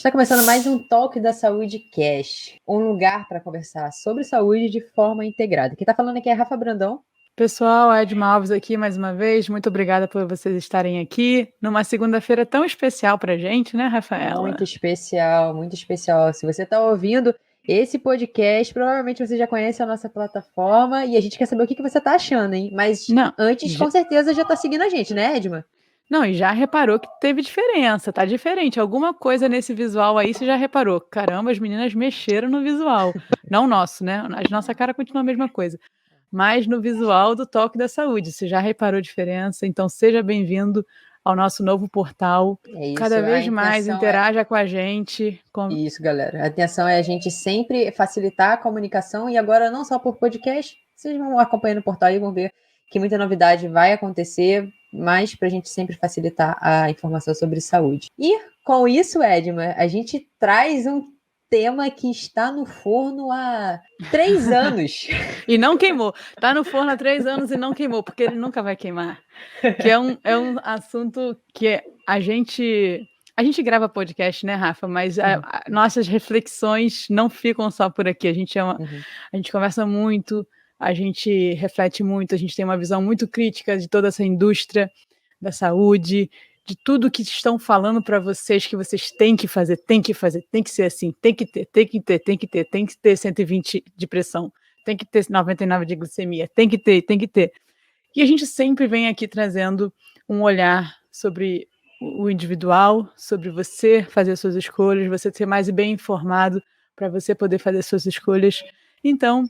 Está começando mais um Talk da Saúde Cash, um lugar para conversar sobre saúde de forma integrada. Quem está falando aqui é Rafa Brandão. Pessoal, Edma Alves aqui mais uma vez. Muito obrigada por vocês estarem aqui numa segunda-feira tão especial para a gente, né, Rafaela? Muito especial, muito especial. Se você está ouvindo esse podcast, provavelmente você já conhece a nossa plataforma e a gente quer saber o que você está achando, hein? Mas antes, com certeza, já está seguindo a gente, né, Edma? Não, e já reparou que teve diferença, tá diferente. Alguma coisa nesse visual aí você já reparou. Caramba, as meninas mexeram no visual. Não o nosso, né? A nossa cara continua a mesma coisa. Mas no visual do Toque da Saúde. Você já reparou a diferença? Então seja bem-vindo ao nosso novo portal. É isso, cada vez mais interaja com a gente. Isso, galera. A intenção é a gente sempre facilitar a comunicação e agora não só por podcast, vocês vão acompanhando o portal e vão ver que muita novidade vai acontecer, mas para a gente sempre facilitar a informação sobre saúde. E com isso, Edma, a gente traz um tema que está no forno há 3 anos. E não queimou. Está no forno há 3 anos e não queimou, porque ele nunca vai queimar. Que é um assunto que a gente grava podcast, né, Rafa? Mas nossas reflexões não ficam só por aqui. A gente conversa muito, a gente reflete muito, a gente tem uma visão muito crítica de toda essa indústria da saúde, de tudo que estão falando para vocês que vocês têm que fazer, tem que ser assim, tem que ter 120 de pressão, tem que ter 99 de glicemia, tem que ter. E a gente sempre vem aqui trazendo um olhar sobre o individual, sobre você fazer suas escolhas, você ser mais bem informado para você poder fazer suas escolhas. Então,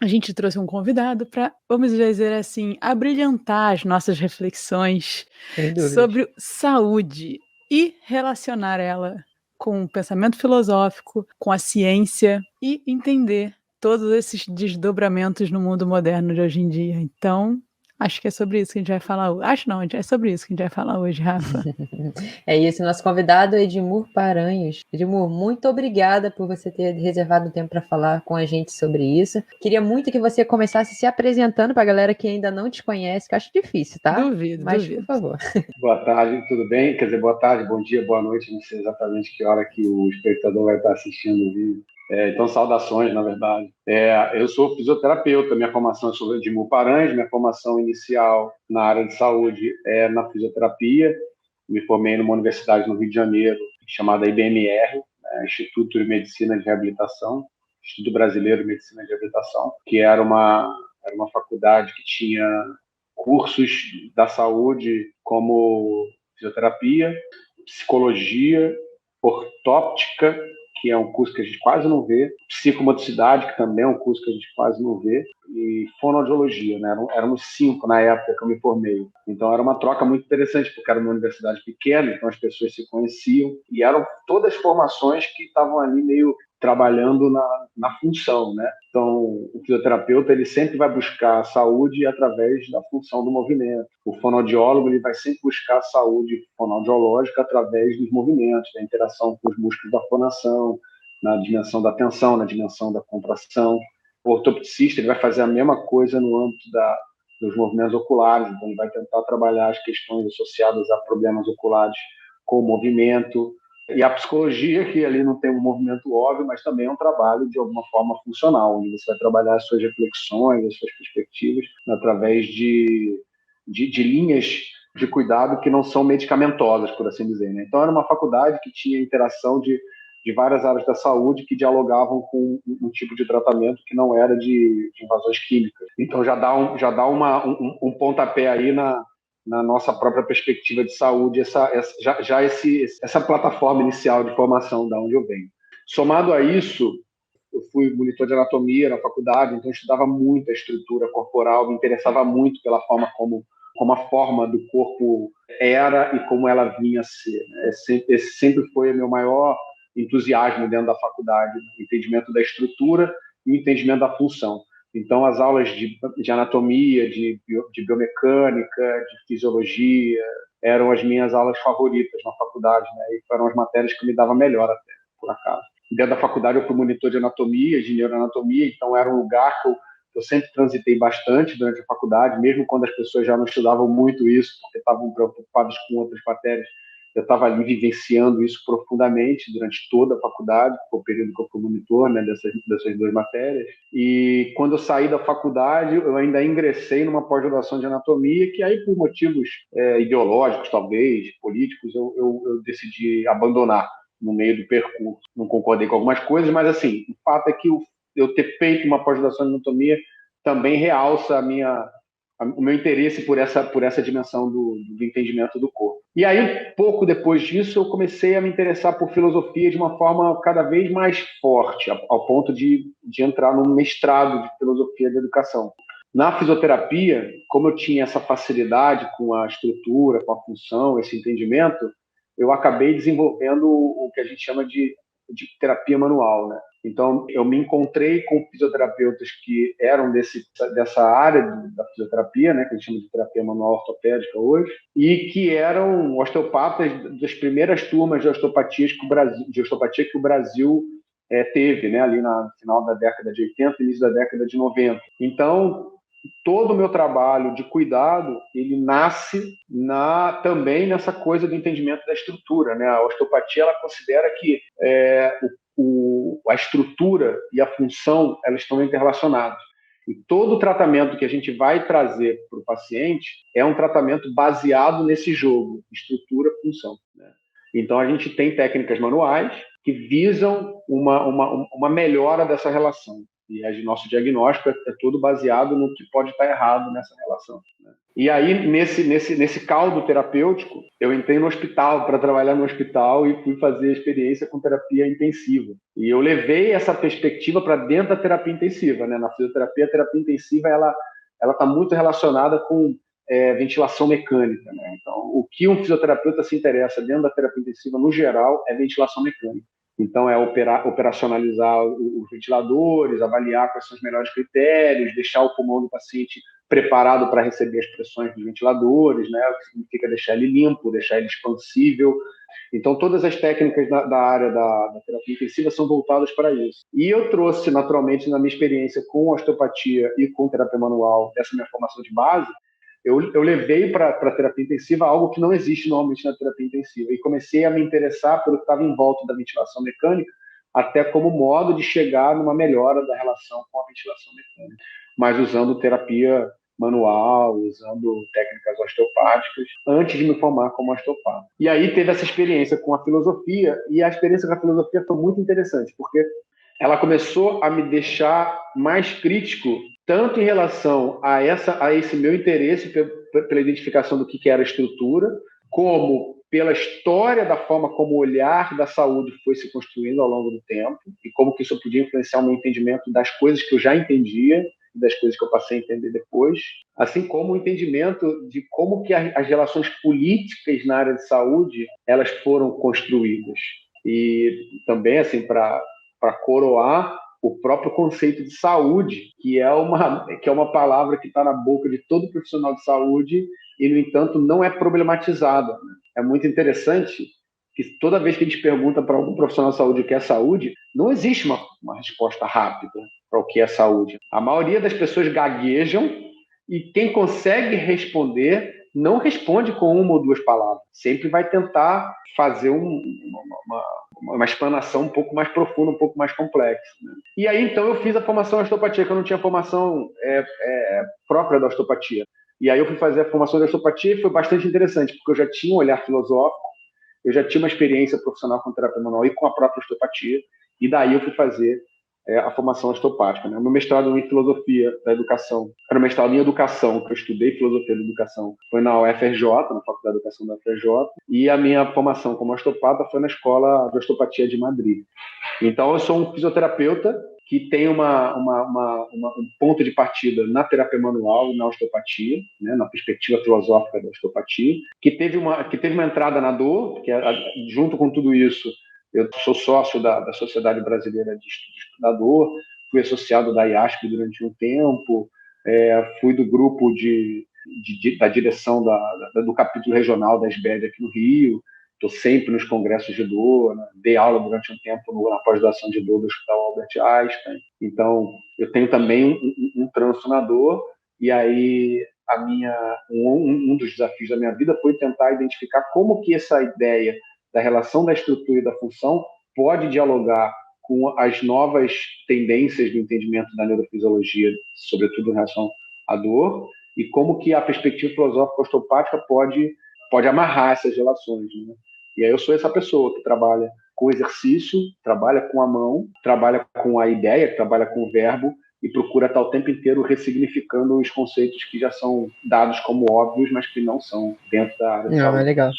a gente trouxe um convidado para, vamos dizer assim, abrilhantar as nossas reflexões sobre saúde e relacionar ela com o pensamento filosófico, com a ciência e entender todos esses desdobramentos no mundo moderno de hoje em dia. Então, acho que é sobre isso que a gente vai falar hoje. É sobre isso que a gente vai falar hoje, Rafa. É isso, nosso convidado é Edmur Paranhos. Edmur, muito obrigada por você ter reservado um tempo para falar com a gente sobre isso. Queria muito que você começasse se apresentando para a galera que ainda não te conhece, que eu acho difícil, tá? Duvido. Por favor. Boa tarde, tudo bem? Quer dizer, boa tarde, bom dia, boa noite, não sei exatamente que hora que o espectador vai estar assistindo o vídeo. Então, saudações, na verdade. Eu sou fisioterapeuta, minha formação é sobre Edmur Paranhos, minha formação inicial na área de saúde é na fisioterapia. Me formei numa universidade no Rio de Janeiro, chamada IBMR, Instituto de Medicina de Reabilitação, Instituto Brasileiro de Medicina de Reabilitação, que era uma faculdade que tinha cursos da saúde como fisioterapia, psicologia, ortóptica, que é um curso que a gente quase não vê, psicomotricidade, que também é um curso que a gente quase não vê, e fonoaudiologia, né? Éramos 5 na época que eu me formei. Então era uma troca muito interessante, porque era uma universidade pequena, então as pessoas se conheciam, e eram todas formações que estavam ali meio trabalhando na função, né? Então, o fisioterapeuta ele sempre vai buscar a saúde através da função do movimento. O fonoaudiólogo ele vai sempre buscar a saúde fonoaudiológica através dos movimentos, da interação com os músculos da fonação, na dimensão da tensão, na dimensão da contração. O ortopticista ele vai fazer a mesma coisa no âmbito dos movimentos oculares, então ele vai tentar trabalhar as questões associadas a problemas oculares com o movimento. E a psicologia, que ali não tem um movimento óbvio, mas também é um trabalho de alguma forma funcional, onde você vai trabalhar as suas reflexões, as suas perspectivas, através de linhas de cuidado que não são medicamentosas, por assim dizer, né? Então, era uma faculdade que tinha interação de várias áreas da saúde que dialogavam com um tipo de tratamento que não era de invasões químicas. Então, já dá um pontapé aí na nossa própria perspectiva de saúde, essa plataforma inicial de formação da onde eu venho. Somado a isso, eu fui monitor de anatomia na faculdade, então eu estudava muito a estrutura corporal, me interessava muito pela forma como a forma do corpo era e como ela vinha a ser. Esse sempre foi o meu maior entusiasmo dentro da faculdade, o entendimento da estrutura e o entendimento da função. Então, as aulas de anatomia, de biomecânica, de fisiologia, eram as minhas aulas favoritas na faculdade, né? E foram as matérias que me dava melhor até, por acaso. Dentro da faculdade, eu fui monitor de anatomia, de neuroanatomia, então era um lugar que eu sempre transitei bastante durante a faculdade, mesmo quando as pessoas já não estudavam muito isso, porque estavam preocupadas com outras matérias. eu estava ali vivenciando isso profundamente durante toda a faculdade, foi o período que eu fui monitor, né, dessas 2 matérias. E quando eu saí da faculdade, eu ainda ingressei numa pós-graduação de anatomia, que aí, por motivos ideológicos, talvez, políticos, eu decidi abandonar no meio do percurso. Não concordei com algumas coisas, mas, assim, o fato é que eu ter feito uma pós-graduação de anatomia também realça o meu interesse por essa dimensão do entendimento do corpo. E aí, pouco depois disso, eu comecei a me interessar por filosofia de uma forma cada vez mais forte, ao ponto de entrar num mestrado de filosofia da educação. Na fisioterapia, como eu tinha essa facilidade com a estrutura, com a função, esse entendimento, eu acabei desenvolvendo o que a gente chama de terapia manual, né? Então, eu me encontrei com fisioterapeutas que eram dessa área da fisioterapia, né, que a gente chama de terapia manual ortopédica hoje, e que eram osteopatas das primeiras turmas de osteopatia que o Brasil teve, né, ali no final da década de 80, início da década de 90. Então, todo o meu trabalho de cuidado, ele nasce também nessa coisa do entendimento da estrutura, né? A osteopatia, ela considera que a estrutura e a função, elas estão interrelacionadas. E todo o tratamento que a gente vai trazer para o paciente é um tratamento baseado nesse jogo, estrutura, função, né? Então, a gente tem técnicas manuais que visam uma melhora dessa relação. E nosso diagnóstico é todo baseado no que pode estar errado nessa relação, né? E aí, nesse caldo terapêutico, eu entrei no hospital, para trabalhar no hospital, e fui fazer experiência com terapia intensiva. E eu levei essa perspectiva para dentro da terapia intensiva, né? Na fisioterapia, a terapia intensiva ela está muito relacionada com ventilação mecânica, né? Então, o que um fisioterapeuta se interessa dentro da terapia intensiva, no geral, é ventilação mecânica. Então, é operacionalizar os ventiladores, avaliar quais são os melhores critérios, deixar o pulmão do paciente preparado para receber as pressões dos ventiladores, né? O que significa deixar ele limpo, deixar ele expansível. Então, todas as técnicas da área da terapia intensiva são voltadas para isso. E eu trouxe, naturalmente, na minha experiência com osteopatia e com terapia manual, essa minha formação de base, eu levei para a terapia intensiva algo que não existe normalmente na terapia intensiva, e comecei a me interessar pelo que estava em volta da ventilação mecânica, até como modo de chegar numa melhora da relação com a ventilação mecânica, mas usando terapia manual, usando técnicas osteopáticas, antes de me formar como osteopata. E aí teve essa experiência com a filosofia, e a experiência com a filosofia foi muito interessante, porque ela começou a me deixar mais crítico, tanto em relação a esse meu interesse pela identificação do que era a estrutura, como pela história da forma como o olhar da saúde foi se construindo ao longo do tempo, e como que isso podia influenciar o meu entendimento das coisas que eu já entendia e das coisas que eu passei a entender depois, assim como o entendimento de como que as relações políticas na área de saúde elas foram construídas. E também, assim, para coroar o próprio conceito de saúde, que é uma palavra que está na boca de todo profissional de saúde e, no entanto, não é problematizada. É muito interessante que toda vez que a gente pergunta para algum profissional de saúde o que é saúde, não existe uma resposta rápida para o que é saúde. A maioria das pessoas gaguejam, e quem consegue responder não responde com uma ou duas palavras. Sempre vai tentar fazer uma explanação um pouco mais profunda, um pouco mais complexa, né? E aí, então, eu fiz a formação em osteopatia, que eu não tinha formação própria da osteopatia. E aí eu fui fazer a formação de osteopatia, e foi bastante interessante, porque eu já tinha um olhar filosófico, eu já tinha uma experiência profissional com terapia manual e com a própria osteopatia, e daí eu fui fazer a formação osteopática, né? O meu mestrado em filosofia da educação, era um mestrado em educação, que eu estudei filosofia da educação, foi na UFRJ, na Faculdade de Educação da UFRJ, e a minha formação como osteopata foi na Escola de Osteopatia de Madrid. Então, eu sou um fisioterapeuta que tem um ponto de partida na terapia manual e na osteopatia, né, na perspectiva filosófica da osteopatia, que teve uma entrada na dor, que junto com tudo isso, eu sou sócio da Sociedade Brasileira de Estudo da Dor, fui associado da IASP durante um tempo, fui do grupo da direção do capítulo regional da SBED aqui no Rio, estou sempre nos congressos de dor, né? Dei aula durante um tempo na pós-graduação de dor do Hospital Albert Einstein. Então, eu tenho também um trânsito na dor, e aí um dos desafios da minha vida foi tentar identificar como que essa ideia da relação da estrutura e da função pode dialogar com as novas tendências do entendimento da neurofisiologia, sobretudo em relação à dor, e como que a perspectiva filosófica osteopática pode amarrar essas relações, né? E aí eu sou essa pessoa que trabalha com exercício, trabalha com a mão, trabalha com a ideia, trabalha com o verbo, e procura estar o tempo inteiro ressignificando os conceitos que já são dados como óbvios, mas que não são dentro da área de saúde. Não, é legal.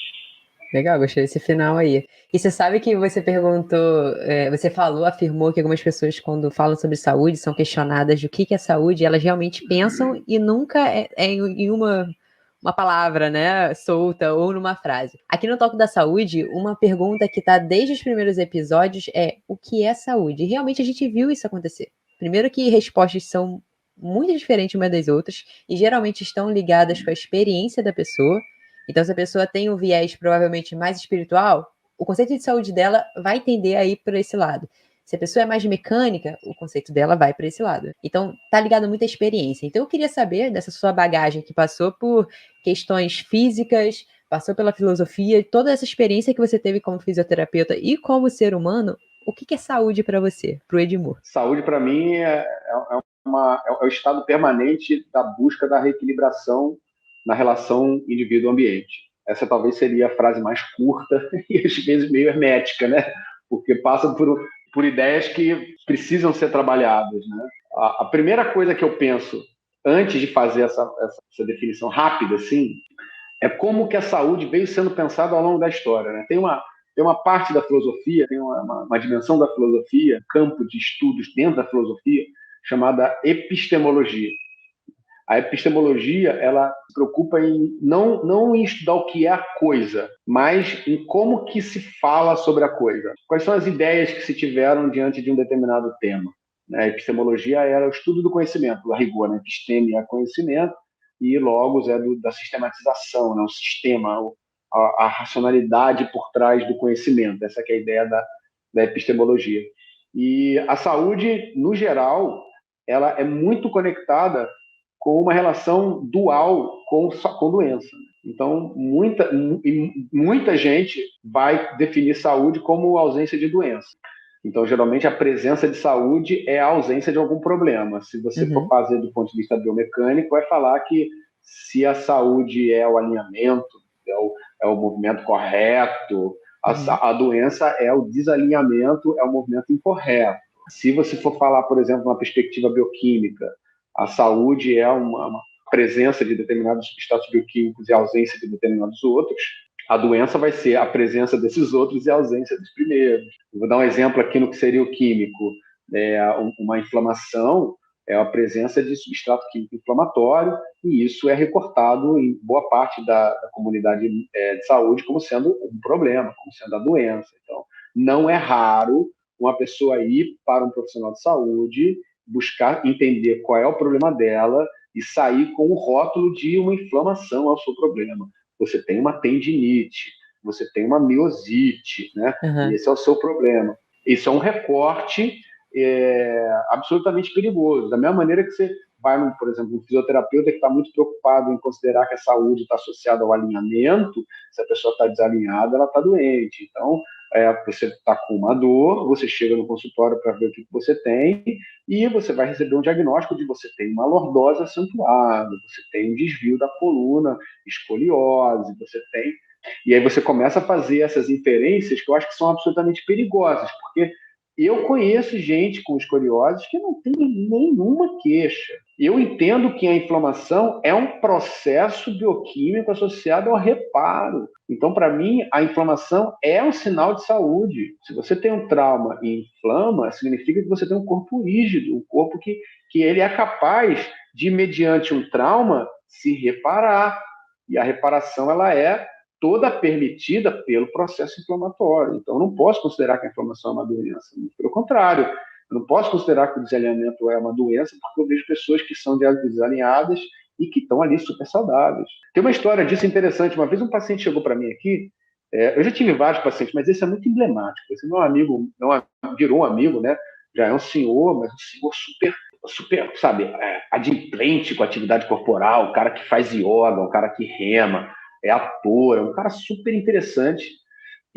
Legal, gostei desse final aí. E você sabe que você perguntou, você afirmou que algumas pessoas, quando falam sobre saúde, são questionadas do que é saúde, elas realmente pensam e nunca é em uma palavra, né, solta ou numa frase. Aqui no Toque da Saúde, uma pergunta que está desde os primeiros episódios é: o que é saúde? E realmente a gente viu isso acontecer. Primeiro que respostas são muito diferentes umas das outras e geralmente estão ligadas com a experiência da pessoa. Então, se a pessoa tem um viés provavelmente mais espiritual, o conceito de saúde dela vai tender a ir para esse lado. Se a pessoa é mais mecânica, o conceito dela vai para esse lado. Então, tá ligado muito à experiência. Então, eu queria saber dessa sua bagagem que passou por questões físicas, passou pela filosofia, toda essa experiência que você teve como fisioterapeuta e como ser humano, o que é saúde para você, para o Edmur? Saúde, para mim, é o estado permanente da busca da reequilibração na relação indivíduo-ambiente. Essa talvez seria a frase mais curta e às vezes meio hermética, né? Porque passa por ideias que precisam ser trabalhadas, né? A primeira coisa que eu penso antes de fazer essa definição rápida, assim, é como que a saúde veio sendo pensada ao longo da história, né? Tem uma parte da filosofia, tem uma dimensão da filosofia, campo de estudos dentro da filosofia, chamada epistemologia. A epistemologia, ela se preocupa em não em estudar o que é a coisa, mas em como que se fala sobre a coisa. Quais são as ideias que se tiveram diante de um determinado tema. A epistemologia era o estudo do conhecimento, a rigor, né? Episteme é conhecimento e logos é da sistematização, né? O sistema, a racionalidade por trás do conhecimento. Essa que é a ideia da epistemologia. E a saúde, no geral, ela é muito conectada com uma relação dual com doença. Então, muita gente vai definir saúde como ausência de doença. Então, geralmente, a presença de saúde é a ausência de algum problema. Se você for fazer do ponto de vista biomecânico, vai falar que se a saúde é o alinhamento, é o movimento correto, a doença é o desalinhamento, é o movimento incorreto. Se você for falar, por exemplo, uma perspectiva bioquímica, a saúde é uma presença de determinados substratos bioquímicos e a ausência de determinados outros. A doença vai ser a presença desses outros e a ausência dos primeiros. Eu vou dar um exemplo aqui no que seria o químico. Uma inflamação é a presença de substrato químico inflamatório, e isso é recortado em boa parte da comunidade de saúde como sendo um problema, como sendo a doença. Então, não é raro uma pessoa ir para um profissional de saúde, buscar entender qual é o problema dela e sair com o rótulo de uma inflamação ao seu problema. Você tem uma tendinite, você tem uma miosite, né? E esse é o seu problema. Isso é um recorte absolutamente perigoso. Da mesma maneira que você vai, por exemplo, um fisioterapeuta que está muito preocupado em considerar que a saúde está associada ao alinhamento, se a pessoa está desalinhada, ela está doente. Então, você está com uma dor, você chega no consultório para ver o que você tem e você vai receber um diagnóstico de você tem uma lordose acentuada, você tem um desvio da coluna, escoliose, você tem... E aí você começa a fazer essas inferências que eu acho que são absolutamente perigosas, porque eu conheço gente com escoliose que não tem nenhuma queixa. Eu entendo que a inflamação é um processo bioquímico associado ao reparo. Então, para mim, a inflamação é um sinal de saúde. Se você tem um trauma e inflama, significa que você tem um corpo rígido, um corpo que ele é capaz de, mediante um trauma, se reparar. E a reparação, ela é toda permitida pelo processo inflamatório. Então, eu não posso considerar que a inflamação é uma doença. Pelo contrário, eu não posso considerar que o desalinhamento é uma doença, porque eu vejo pessoas que são desalinhadas e que estão ali super saudáveis. Tem uma história disso interessante. Uma vez um paciente chegou para mim aqui, eu já tive vários pacientes, mas esse é muito emblemático. Esse meu amigo virou um amigo, né? Já é um senhor, mas um senhor super super, sabe, adimplente com a atividade corporal, o cara que faz yoga, o cara que rema, é ator, é um cara super interessante.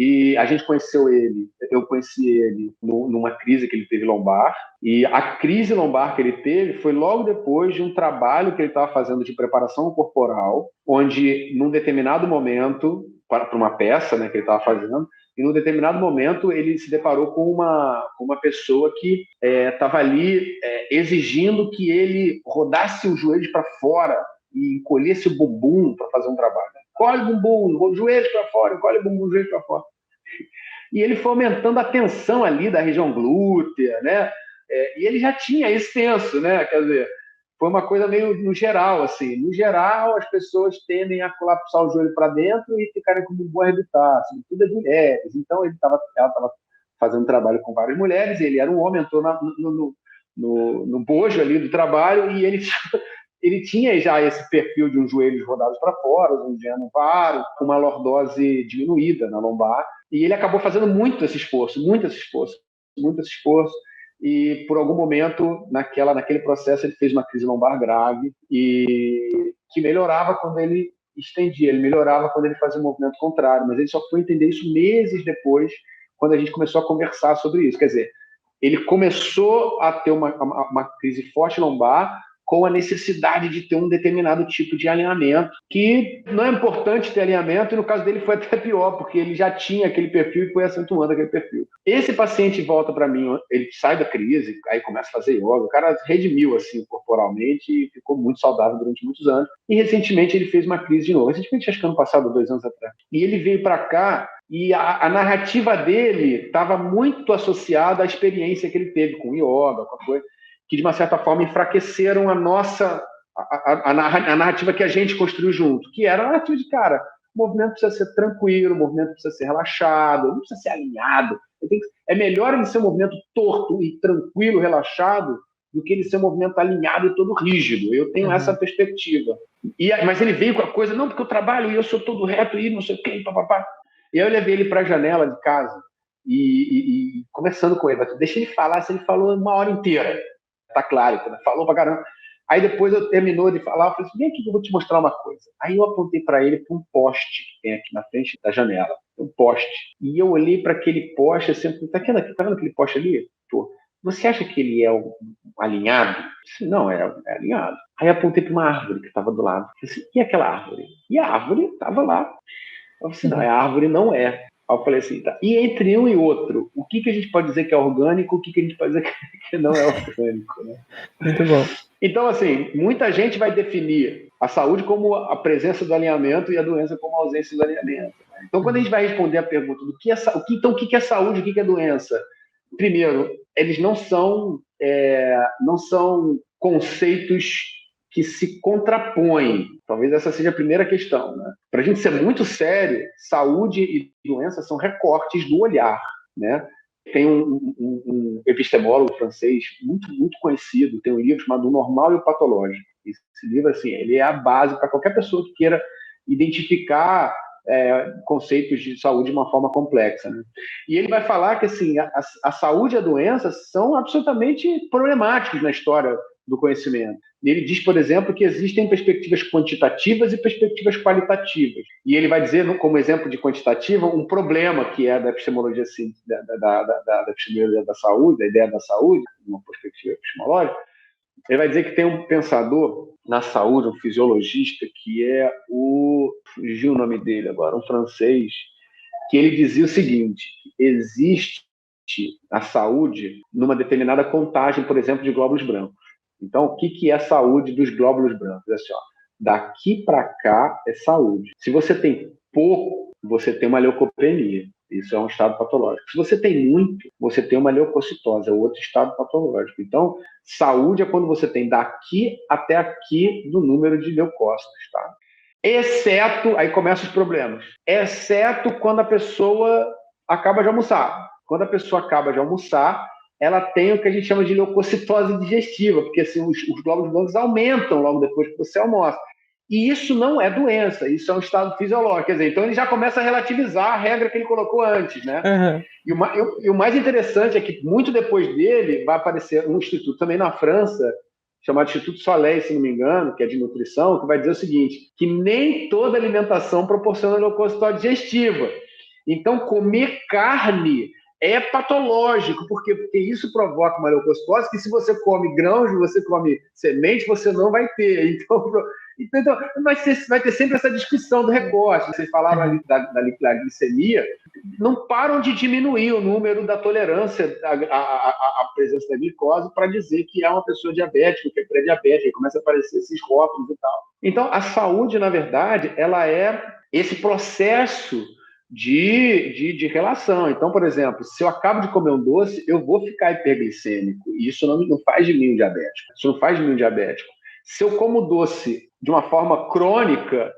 E a gente conheceu ele, eu conheci ele numa crise que ele teve lombar, e a crise lombar que ele teve foi logo depois de um trabalho que ele estava fazendo de preparação corporal, onde, num determinado momento, para uma peça, né, que ele estava fazendo, e num determinado momento ele se deparou com uma pessoa que estava ali exigindo que ele rodasse os joelhos para fora e encolhesse o bumbum para fazer um trabalho. Encolhe o bumbum, joelhos para fora, encolhe o bumbum, joelhos para fora. E ele foi aumentando a tensão ali da região glútea, né? E ele já tinha esse tenso, né? Quer dizer, foi uma coisa meio no geral, assim. No geral, as pessoas tendem a colapsar o joelho para dentro e ficarem com o bumbum arrebitado, sobretudo as mulheres. Então, ela estava fazendo trabalho com várias mulheres, ele era um homem, entrou no bojo ali do trabalho e ele tinha já esse perfil de uns joelhos rodados para fora, um gênero varo, com uma lordose diminuída na lombar, e ele acabou fazendo muito esse esforço, e por algum momento, naquele processo, ele fez uma crise lombar grave, e que melhorava quando ele estendia, ele melhorava quando ele fazia o movimento contrário, mas ele só foi entender isso meses depois, quando a gente começou a conversar sobre isso. Quer dizer, ele começou a ter uma crise forte lombar, com a necessidade de ter um determinado tipo de alinhamento, que não é importante ter alinhamento, e no caso dele foi até pior, porque ele já tinha aquele perfil e foi acentuando aquele perfil. Esse paciente volta para mim, ele sai da crise, aí começa a fazer yoga, o cara redimiu assim corporalmente e ficou muito saudável durante muitos anos, e recentemente ele fez uma crise de novo, recentemente acho que ano passado, 2 anos atrás, e ele veio para cá, e a narrativa dele estava muito associada à experiência que ele teve com yoga, com a coisa, que de uma certa forma enfraqueceram a narrativa que a gente construiu junto, que era a narrativa de, cara, o movimento precisa ser tranquilo, o movimento precisa ser relaxado, não precisa ser alinhado. É melhor ele ser um movimento torto e tranquilo, relaxado, do que ele ser um movimento alinhado e todo rígido. Eu tenho essa perspectiva. Mas ele veio com a coisa, não, porque eu trabalho e eu sou todo reto e não sei o quê, papapá. E aí eu levei ele para a janela de casa e conversando com ele, deixa ele falar, se ele falou 1 hora inteira. Tá claro, falou pra caramba. Aí depois eu terminou de falar, eu falei assim, vem aqui que eu vou te mostrar uma coisa. Aí eu apontei para ele para um poste que tem aqui na frente da janela, um poste. E eu olhei para aquele poste, assim, tá vendo aquele poste ali? Tô. Você acha que ele é alinhado? Eu disse, não, é alinhado. Aí eu apontei para uma árvore que estava do lado. Eu disse, e aquela árvore? E a árvore estava lá. Eu disse, não, a árvore não é. Aí eu falei assim, tá. E entre um e outro, o que a gente pode dizer que é orgânico, o que a gente pode dizer que não é orgânico, né? Muito bom. Então, assim, muita gente vai definir a saúde como a presença do alinhamento e a doença como a ausência do alinhamento. Então, quando a gente vai responder a pergunta do que é saúde, o que é saúde, o que é doença? Primeiro, eles não são conceitos que se contrapõem. Talvez essa seja a primeira questão, né? Para a gente ser muito sério, saúde e doença são recortes do olhar, né? Tem um epistemólogo francês muito, muito conhecido, tem um livro chamado O Normal e o Patológico. Esse livro, assim, ele é a base para qualquer pessoa que queira identificar conceitos de saúde de uma forma complexa, né? E ele vai falar que assim, a saúde e a doença são absolutamente problemáticos na história do conhecimento. Ele diz, por exemplo, que existem perspectivas quantitativas e perspectivas qualitativas. E ele vai dizer, como exemplo de quantitativa, um problema que é da epistemologia assim, da epistemologia da saúde, da ideia da saúde, uma perspectiva epistemológica. Ele vai dizer que tem um pensador na saúde, um fisiologista, que é fugiu o nome dele agora, um francês, que ele dizia o seguinte: existe a saúde numa determinada contagem, por exemplo, de glóbulos brancos. Então, o que é a saúde dos glóbulos brancos? É assim, ó, daqui para cá é saúde. Se você tem pouco, você tem uma leucopenia. Isso é um estado patológico. Se você tem muito, você tem uma leucocitose, é outro estado patológico. Então, saúde é quando você tem daqui até aqui do número de leucócitos, tá? Exceto, aí começam os problemas, exceto quando a pessoa acaba de almoçar. Quando a pessoa acaba de almoçar, ela tem o que a gente chama de leucocitose digestiva, porque assim, os glóbulos brancos aumentam logo depois que você almoça. E isso não é doença, isso é um estado fisiológico. Quer dizer, então ele já começa a relativizar a regra que ele colocou antes, né? Uhum. E o mais interessante é que, muito depois dele, vai aparecer um instituto também na França, chamado Instituto Soleil, se não me engano, que é de nutrição, que vai dizer o seguinte, que nem toda alimentação proporciona leucocitose digestiva. Então, comer carne é patológico, porque isso provoca uma leucocitose que, se você come grãos, você come semente, você não vai ter. Então vai ter sempre essa discussão do recorte. Vocês falaram ali da glicemia, não param de diminuir o número da tolerância à presença da glicose para dizer que é uma pessoa diabética, que é pré-diabética, começa a aparecer esses rótulos e tal. Então, a saúde, na verdade, ela é esse processo de relação. Então, por exemplo, se eu acabo de comer um doce, eu vou ficar hiperglicêmico. E isso não faz de mim um diabético. Isso não faz de mim um diabético. Se eu como doce de uma forma crônica,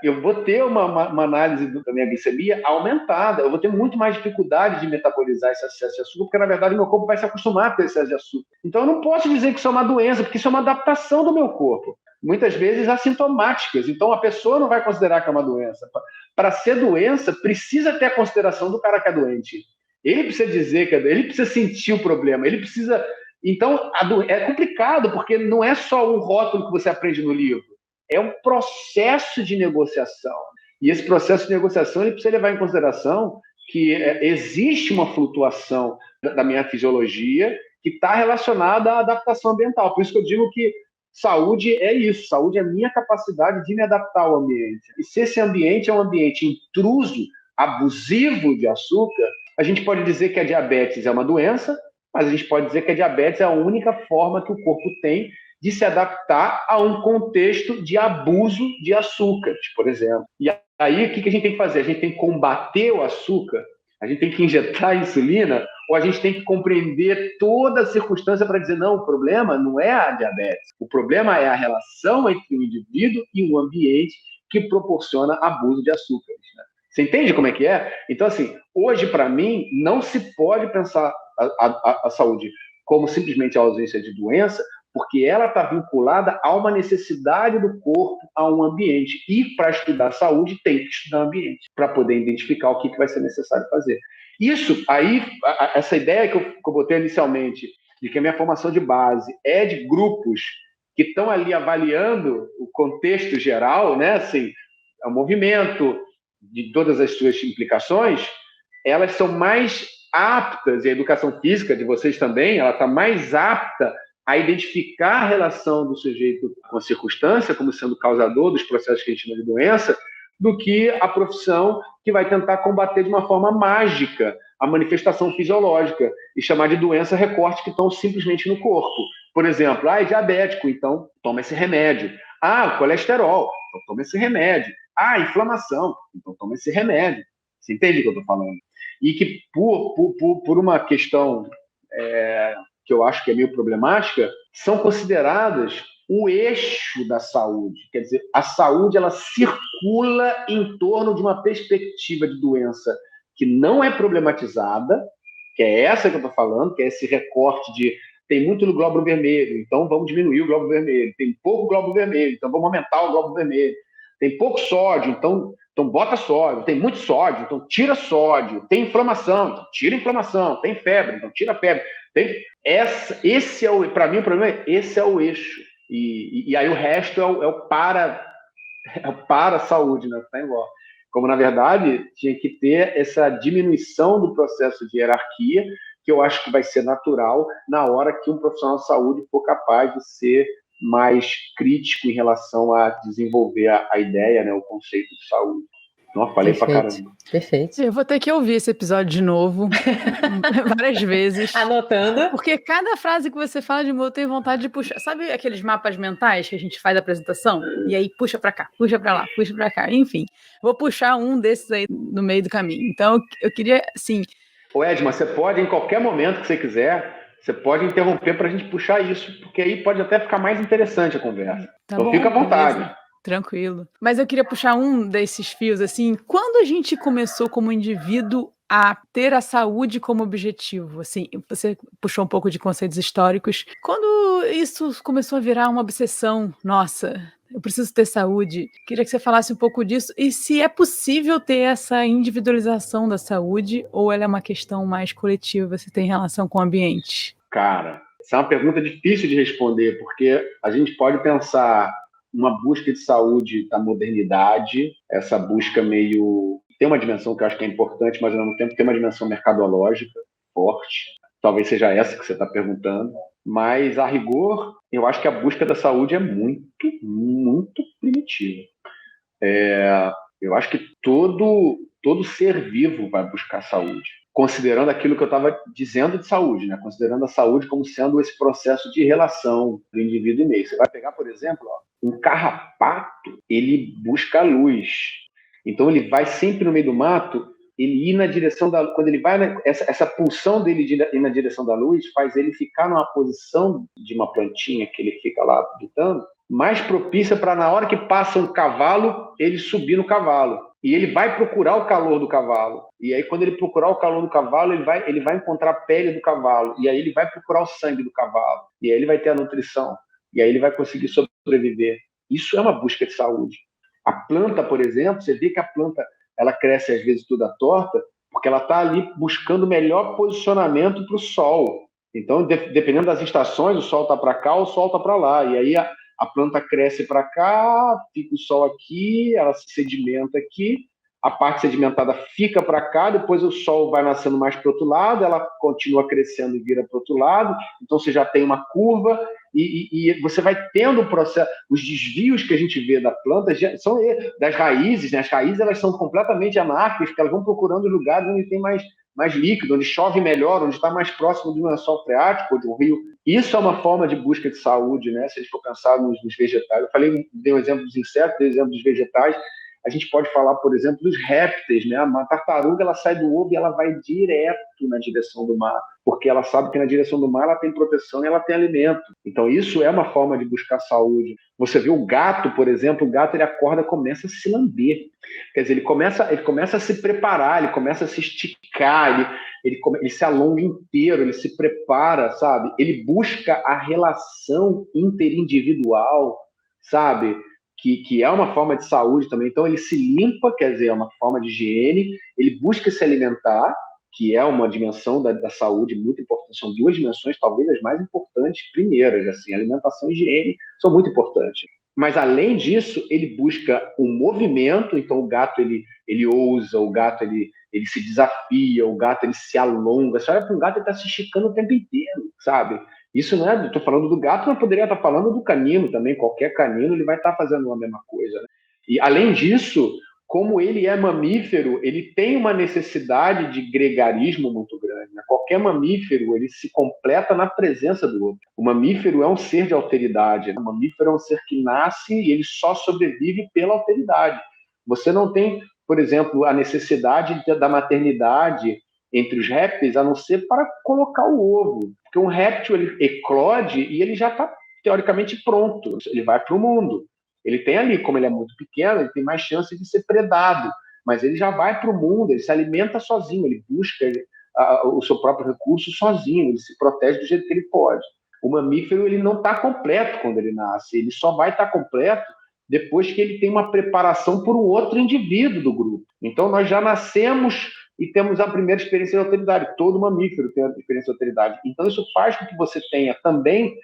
eu vou ter uma análise da minha glicemia aumentada. Eu vou ter muito mais dificuldade de metabolizar esse excesso de açúcar, porque, na verdade, meu corpo vai se acostumar a ter excesso de açúcar. Então, eu não posso dizer que isso é uma doença, porque isso é uma adaptação do meu corpo. Muitas vezes assintomáticas. Então, a pessoa não vai considerar que é uma doença. Para ser doença, precisa ter a consideração do cara que é doente. Ele precisa dizer que ele precisa sentir o problema, ele precisa... Então, é complicado, porque não é só um rótulo que você aprende no livro, é um processo de negociação. E esse processo de negociação ele precisa levar em consideração que existe uma flutuação da minha fisiologia que está relacionada à adaptação ambiental. Por isso que eu digo que saúde é isso, saúde é a minha capacidade de me adaptar ao ambiente. E se esse ambiente é um ambiente intruso, abusivo de açúcar, a gente pode dizer que a diabetes é uma doença, mas a gente pode dizer que a diabetes é a única forma que o corpo tem de se adaptar a um contexto de abuso de açúcares, por exemplo. E aí, o que a gente tem que fazer? A gente tem que combater o açúcar, a gente tem que injetar insulina, ou a gente tem que compreender toda a circunstância para dizer, não, o problema não é a diabetes, o problema é a relação entre o indivíduo e o ambiente que proporciona abuso de açúcares, né? Você entende como é que é? Então, assim, hoje, para mim, não se pode pensar a saúde como simplesmente a ausência de doença, porque ela está vinculada a uma necessidade do corpo, a um ambiente. E, para estudar a saúde, tem que estudar o ambiente, para poder identificar o que vai ser necessário fazer. Isso, aí, essa ideia que eu botei inicialmente, de que a minha formação de base é de grupos que estão ali avaliando o contexto geral, né? Assim, o movimento de todas as suas implicações, elas são mais aptas, e a educação física de vocês também, ela está mais apta a identificar a relação do sujeito com a circunstância, como sendo causador dos processos que a gente chama de doença, do que a profissão que vai tentar combater de uma forma mágica a manifestação fisiológica e chamar de doença recortes que estão simplesmente no corpo. Por exemplo, é diabético, então toma esse remédio. Colesterol, então toma esse remédio. Inflamação, então toma esse remédio. Você entende o que eu estou falando? E que por uma questão que eu acho que é meio problemática, são consideradas o eixo da saúde. Quer dizer, a saúde ela circula em torno de uma perspectiva de doença que não é problematizada, que é essa que eu estou falando, que é esse recorte de tem muito no glóbulo vermelho, então vamos diminuir o glóbulo vermelho. Tem pouco glóbulo vermelho, então vamos aumentar o glóbulo vermelho. Tem pouco sódio, então bota sódio. Tem muito sódio, então tira sódio. Tem inflamação, então tira inflamação. Tem febre, então tira febre. Esse é para mim o problema esse é o eixo. E aí o resto é o para saúde, né? Tá igual. Como, na verdade, tinha que ter essa diminuição do processo de hierarquia, que eu acho que vai ser natural na hora que um profissional de saúde for capaz de ser mais crítico em relação a desenvolver a ideia, né, o conceito de saúde. Não, falei pra caramba. Perfeito. Eu vou ter que ouvir esse episódio de novo, várias vezes. Anotando. Porque cada frase que você fala de novo, eu tenho vontade de puxar. Sabe aqueles mapas mentais que a gente faz da apresentação? E aí puxa pra cá, puxa pra lá, puxa pra cá. Enfim, vou puxar um desses aí no meio do caminho. Então, eu queria, assim... Ô, Edma, você pode, em qualquer momento que você quiser, você pode interromper pra gente puxar isso, porque aí pode até ficar mais interessante a conversa. Tá então bom, fica à vontade. Beleza. Tranquilo. Mas eu queria puxar um desses fios, assim, quando a gente começou como indivíduo a ter a saúde como objetivo? Assim, você puxou um pouco de conceitos históricos. Quando isso começou a virar uma obsessão, nossa, eu preciso ter saúde. Queria que você falasse um pouco disso. E se é possível ter essa individualização da saúde ou ela é uma questão mais coletiva, se tem relação com o ambiente? Cara, essa é uma pergunta difícil de responder, porque a gente pode pensar uma busca de saúde da modernidade, essa busca meio... Tem uma dimensão que eu acho que é importante, mas ao mesmo tempo tem uma dimensão mercadológica forte. Talvez seja essa que você está perguntando. Mas, a rigor, eu acho que a busca da saúde é muito, muito primitiva. Eu acho que todo ser vivo vai buscar saúde, considerando aquilo que eu estava dizendo de saúde, né? Considerando a saúde como sendo esse processo de relação do indivíduo e meio. Você vai pegar, por exemplo, um carrapato, ele busca a luz. Então, ele vai sempre no meio do mato, ele ir na direção da luz. Quando ele vai, essa pulsão dele de ir na direção da luz faz ele ficar numa posição de uma plantinha que ele fica lá habitando, mais propícia para, na hora que passa um cavalo, ele subir no cavalo. E ele vai procurar o calor do cavalo. E aí, quando ele procurar o calor do cavalo, ele vai encontrar a pele do cavalo. E aí, ele vai procurar o sangue do cavalo. E aí, ele vai ter a nutrição. E aí, ele vai conseguir sobreviver. Isso é uma busca de saúde. A planta, por exemplo, você vê que a planta ela cresce, às vezes, toda torta, porque ela está ali buscando o melhor posicionamento para o sol. Então, dependendo das estações, o sol está para cá, o sol está para lá. E aí, a planta cresce para cá, fica o sol aqui, ela se sedimenta aqui, a parte sedimentada fica para cá, depois o sol vai nascendo mais para o outro lado, ela continua crescendo e vira para o outro lado, então você já tem uma curva, e você vai tendo o processo, os desvios que a gente vê da planta são das raízes, né? As raízes elas são completamente anárquicas, porque elas vão procurando lugares onde tem mais líquido, onde chove melhor, onde está mais próximo de um lençol freático ou de um rio. Isso é uma forma de busca de saúde, né? Se a gente for pensar nos vegetais. Eu dei um exemplo dos insetos, dei um exemplo dos vegetais. A gente pode falar, por exemplo, dos répteis, né? Uma tartaruga, ela sai do ovo e ela vai direto na direção do mar, porque ela sabe que na direção do mar ela tem proteção e ela tem alimento. Então, isso é uma forma de buscar saúde. Você vê o gato, por exemplo, o gato ele acorda e começa a se lamber. Quer dizer, ele começa a se preparar, ele começa a se esticar, ele se alonga inteiro, ele se prepara, sabe? Ele busca a relação interindividual, sabe? Que é uma forma de saúde também. Então, ele se limpa, quer dizer, é uma forma de higiene, ele busca se alimentar, que é uma dimensão da saúde muito importante. São duas dimensões, talvez as mais importantes, primeiras, assim, alimentação e higiene são muito importantes. Mas, além disso, ele busca um movimento, então o gato, ele ousa, o gato, ele se desafia, o gato, ele se alonga. Você olha para um gato, ele está se esticando o tempo inteiro, sabe? Isso não é, estou falando do gato, mas poderia estar falando do canino também. Qualquer canino, ele vai estar fazendo a mesma coisa, né? E, além disso, como ele é mamífero, ele tem uma necessidade de gregarismo muito grande, né? Qualquer mamífero, ele se completa na presença do outro. O mamífero é um ser de alteridade, né? O mamífero é um ser que nasce e ele só sobrevive pela alteridade. Você não tem, por exemplo, a necessidade da maternidade entre os répteis, a não ser para colocar o ovo. Porque um réptil, ele eclode e ele já está, teoricamente, pronto. Ele vai para o mundo. Ele tem ali, como ele é muito pequeno, ele tem mais chance de ser predado. Mas ele já vai para o mundo, ele se alimenta sozinho, ele busca o seu próprio recurso sozinho, ele se protege do jeito que ele pode. O mamífero, ele não está completo quando ele nasce, ele só vai estar completo depois que ele tem uma preparação por um outro indivíduo do grupo. Então, nós já nascemos e temos a primeira experiência de alteridade. Todo mamífero tem a experiência de alteridade. Então, isso faz com que você tenha também,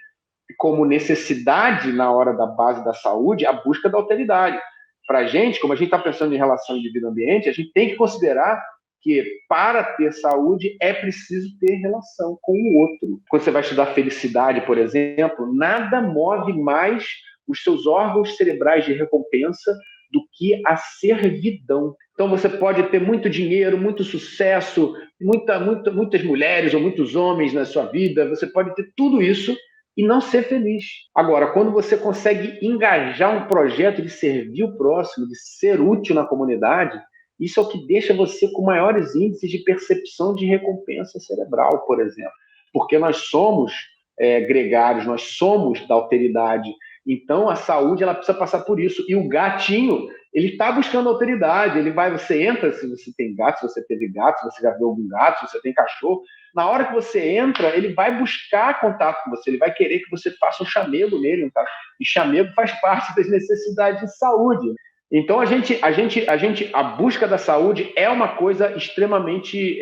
como necessidade na hora da base da saúde, a busca da alteridade. Para a gente, como a gente está pensando em relação indivíduo-ambiente, a gente tem que considerar que, para ter saúde, é preciso ter relação com o outro. Quando você vai estudar felicidade, por exemplo, nada move mais os seus órgãos cerebrais de recompensa do que a servidão. Então, você pode ter muito dinheiro, muito sucesso, muitas mulheres ou muitos homens na sua vida, você pode ter tudo isso e não ser feliz. Agora, quando você consegue engajar um projeto de servir o próximo, de ser útil na comunidade, isso é o que deixa você com maiores índices de percepção de recompensa cerebral, por exemplo. Porque nós somos gregários, nós somos da alteridade. Então, a saúde ela precisa passar por isso. E o gatinho, ele está buscando autoridade. Você entra, se você tem gato, se você teve gato, se você já viu algum gato, se você tem cachorro, na hora que você entra, ele vai buscar contato com você, ele vai querer que você faça um chamego nele, tá? E chamego faz parte das necessidades de saúde. Então, a busca da saúde é uma coisa extremamente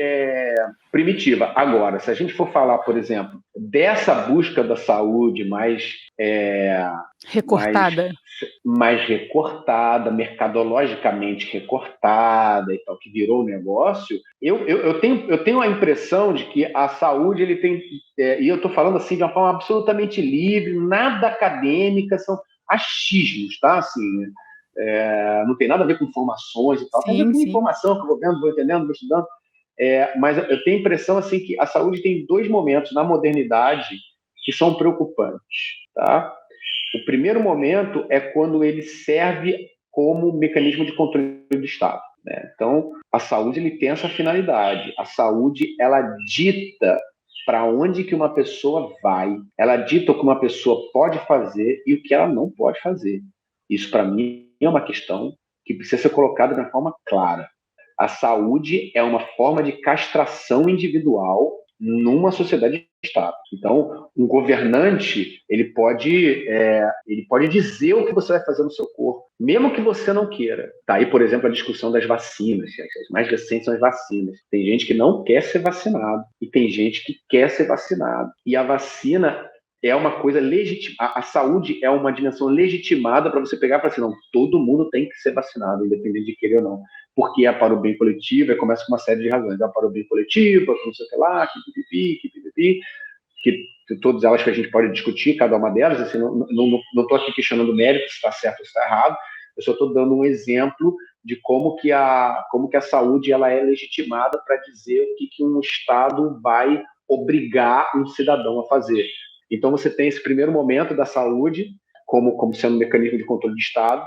primitiva. Agora, se a gente for falar, por exemplo, dessa busca da saúde mais recortada, mais recortada, mercadologicamente recortada e tal, que virou um negócio, eu tenho a impressão de que a saúde, ele tem, e eu estou falando assim de uma forma absolutamente livre, nada acadêmica, são achismos, tá? Assim, não tem nada a ver com informações e tal. Tem a ver com informação que eu vou vendo, vou entendendo, vou estudando. Mas eu tenho a impressão assim, que a saúde tem 2 momentos na modernidade que são preocupantes. Tá? O primeiro momento é quando ele serve como mecanismo de controle do Estado. Né? Então, a saúde ele tem essa finalidade. A saúde ela dita para onde que uma pessoa vai, ela dita o que uma pessoa pode fazer e o que ela não pode fazer. Isso, para mim, é uma questão que precisa ser colocada de uma forma clara. A saúde é uma forma de castração individual numa sociedade de Estado. Então, um governante, ele pode dizer o que você vai fazer no seu corpo, mesmo que você não queira. Tá aí, por exemplo, a discussão das vacinas. As mais recentes são as vacinas. Tem gente que não quer ser vacinado e tem gente que quer ser vacinado. E a vacina é uma coisa legítima. A saúde é uma dimensão legitimada para você pegar e falar assim, não, todo mundo tem que ser vacinado, independente de querer ou não. Porque é para o bem coletivo, e começa com uma série de razões. É para o bem coletivo, para não sei o que lá, que todas elas que a gente pode discutir, cada uma delas. Assim, não estou aqui questionando o mérito, se está certo ou se está errado. Eu só estou dando um exemplo de como que a saúde ela é legitimada para dizer o que um Estado vai obrigar um cidadão a fazer. Então, você tem esse primeiro momento da saúde como sendo um mecanismo de controle de Estado,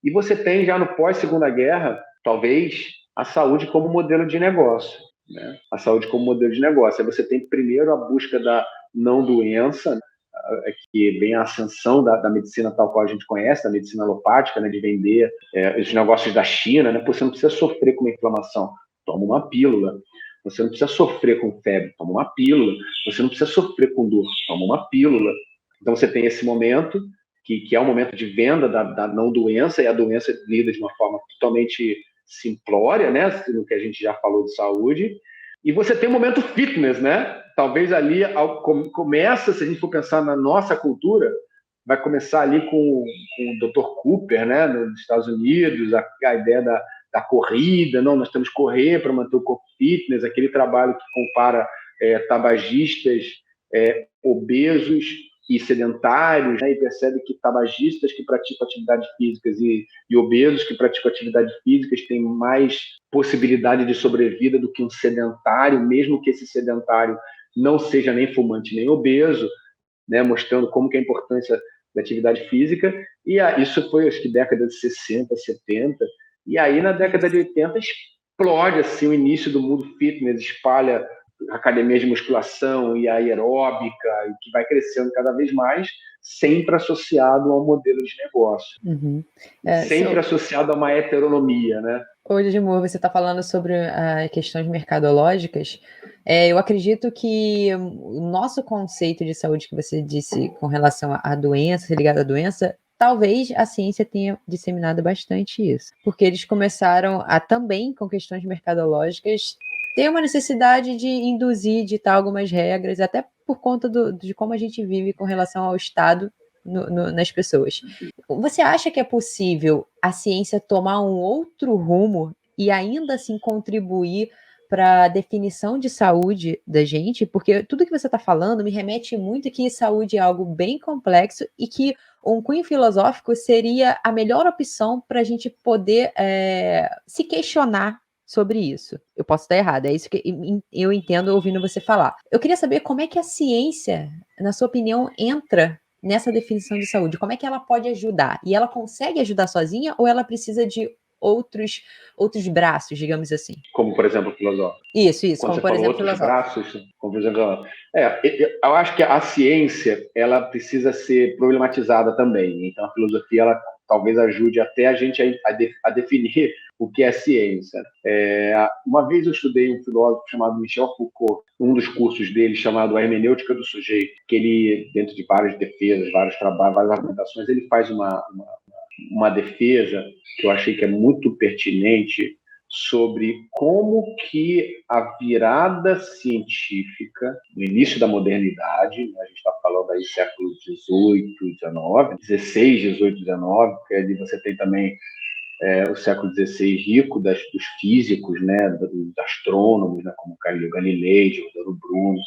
e você tem já no pós-Segunda Guerra, talvez, a saúde como modelo de negócio. Né? A saúde como modelo de negócio. Aí você tem primeiro a busca da não-doença, que vem a ascensão da medicina tal qual a gente conhece, da medicina alopática, né, de vender os negócios da China. Né? Você não precisa sofrer com uma inflamação, toma uma pílula. Você não precisa sofrer com febre, toma uma pílula. Você não precisa sofrer com dor, toma uma pílula. Então você tem esse momento, que é um momento de venda da não-doença, e a doença é lida de uma forma totalmente simplória, né? No que a gente já falou de saúde. E você tem o momento fitness, né? Talvez ali começa, se a gente for pensar na nossa cultura, vai começar ali com o Dr. Cooper, né? Nos Estados Unidos, a ideia da corrida, não, nós temos que correr para manter o corpo fitness, aquele trabalho que compara tabagistas obesos e sedentários, né, e percebe que tabagistas que praticam atividades físicas e obesos que praticam atividades físicas têm mais possibilidade de sobrevida do que um sedentário, mesmo que esse sedentário não seja nem fumante nem obeso, né, mostrando como que é a importância da atividade física. E isso foi, acho que, década de 60, 70, e aí na década de 80 explode assim, o início do mundo fitness, espalha academias de musculação e aeróbica, e que vai crescendo cada vez mais, sempre associado a um modelo de negócio. Uhum. Sempre associado a uma heteronomia, né? Hoje, Edmur, você está falando sobre questões mercadológicas. Eu acredito que o nosso conceito de saúde que você disse com relação à doença, ligada à doença, talvez a ciência tenha disseminado bastante isso, porque eles começaram a também, com questões mercadológicas, ter uma necessidade de induzir, ditar algumas regras, até por conta de como a gente vive com relação ao Estado nas pessoas. Você acha que é possível a ciência tomar um outro rumo e ainda assim contribuir para a definição de saúde da gente? Porque tudo que você está falando me remete muito que saúde é algo bem complexo e que um cunho filosófico seria a melhor opção para a gente poder se questionar sobre isso. Eu posso estar errada, é isso que eu entendo ouvindo você falar. Eu queria saber como é que a ciência, na sua opinião, entra nessa definição de saúde. Como é que ela pode ajudar? E ela consegue ajudar sozinha ou ela precisa de outros braços, digamos assim? Como, por exemplo, o filosófico. Isso. Quando como, por exemplo, outros braços, como, por exemplo, eu acho que a ciência, ela precisa ser problematizada também. Então, a filosofia, ela talvez ajude até a gente a definir o que é ciência. Uma vez eu estudei um filósofo chamado Michel Foucault, um dos cursos dele chamado A Hermenêutica do Sujeito, que ele, dentro de várias defesas, vários trabalhos, várias argumentações, ele faz uma defesa que eu achei que é muito pertinente sobre como que a virada científica, no início da modernidade, a gente está falando aí século XVIII, XIX, XVI, XVIII, XIX, porque ali você tem também o século XVI rico dos físicos, né, dos astrônomos, né, como Galileu, Giordano Bruno,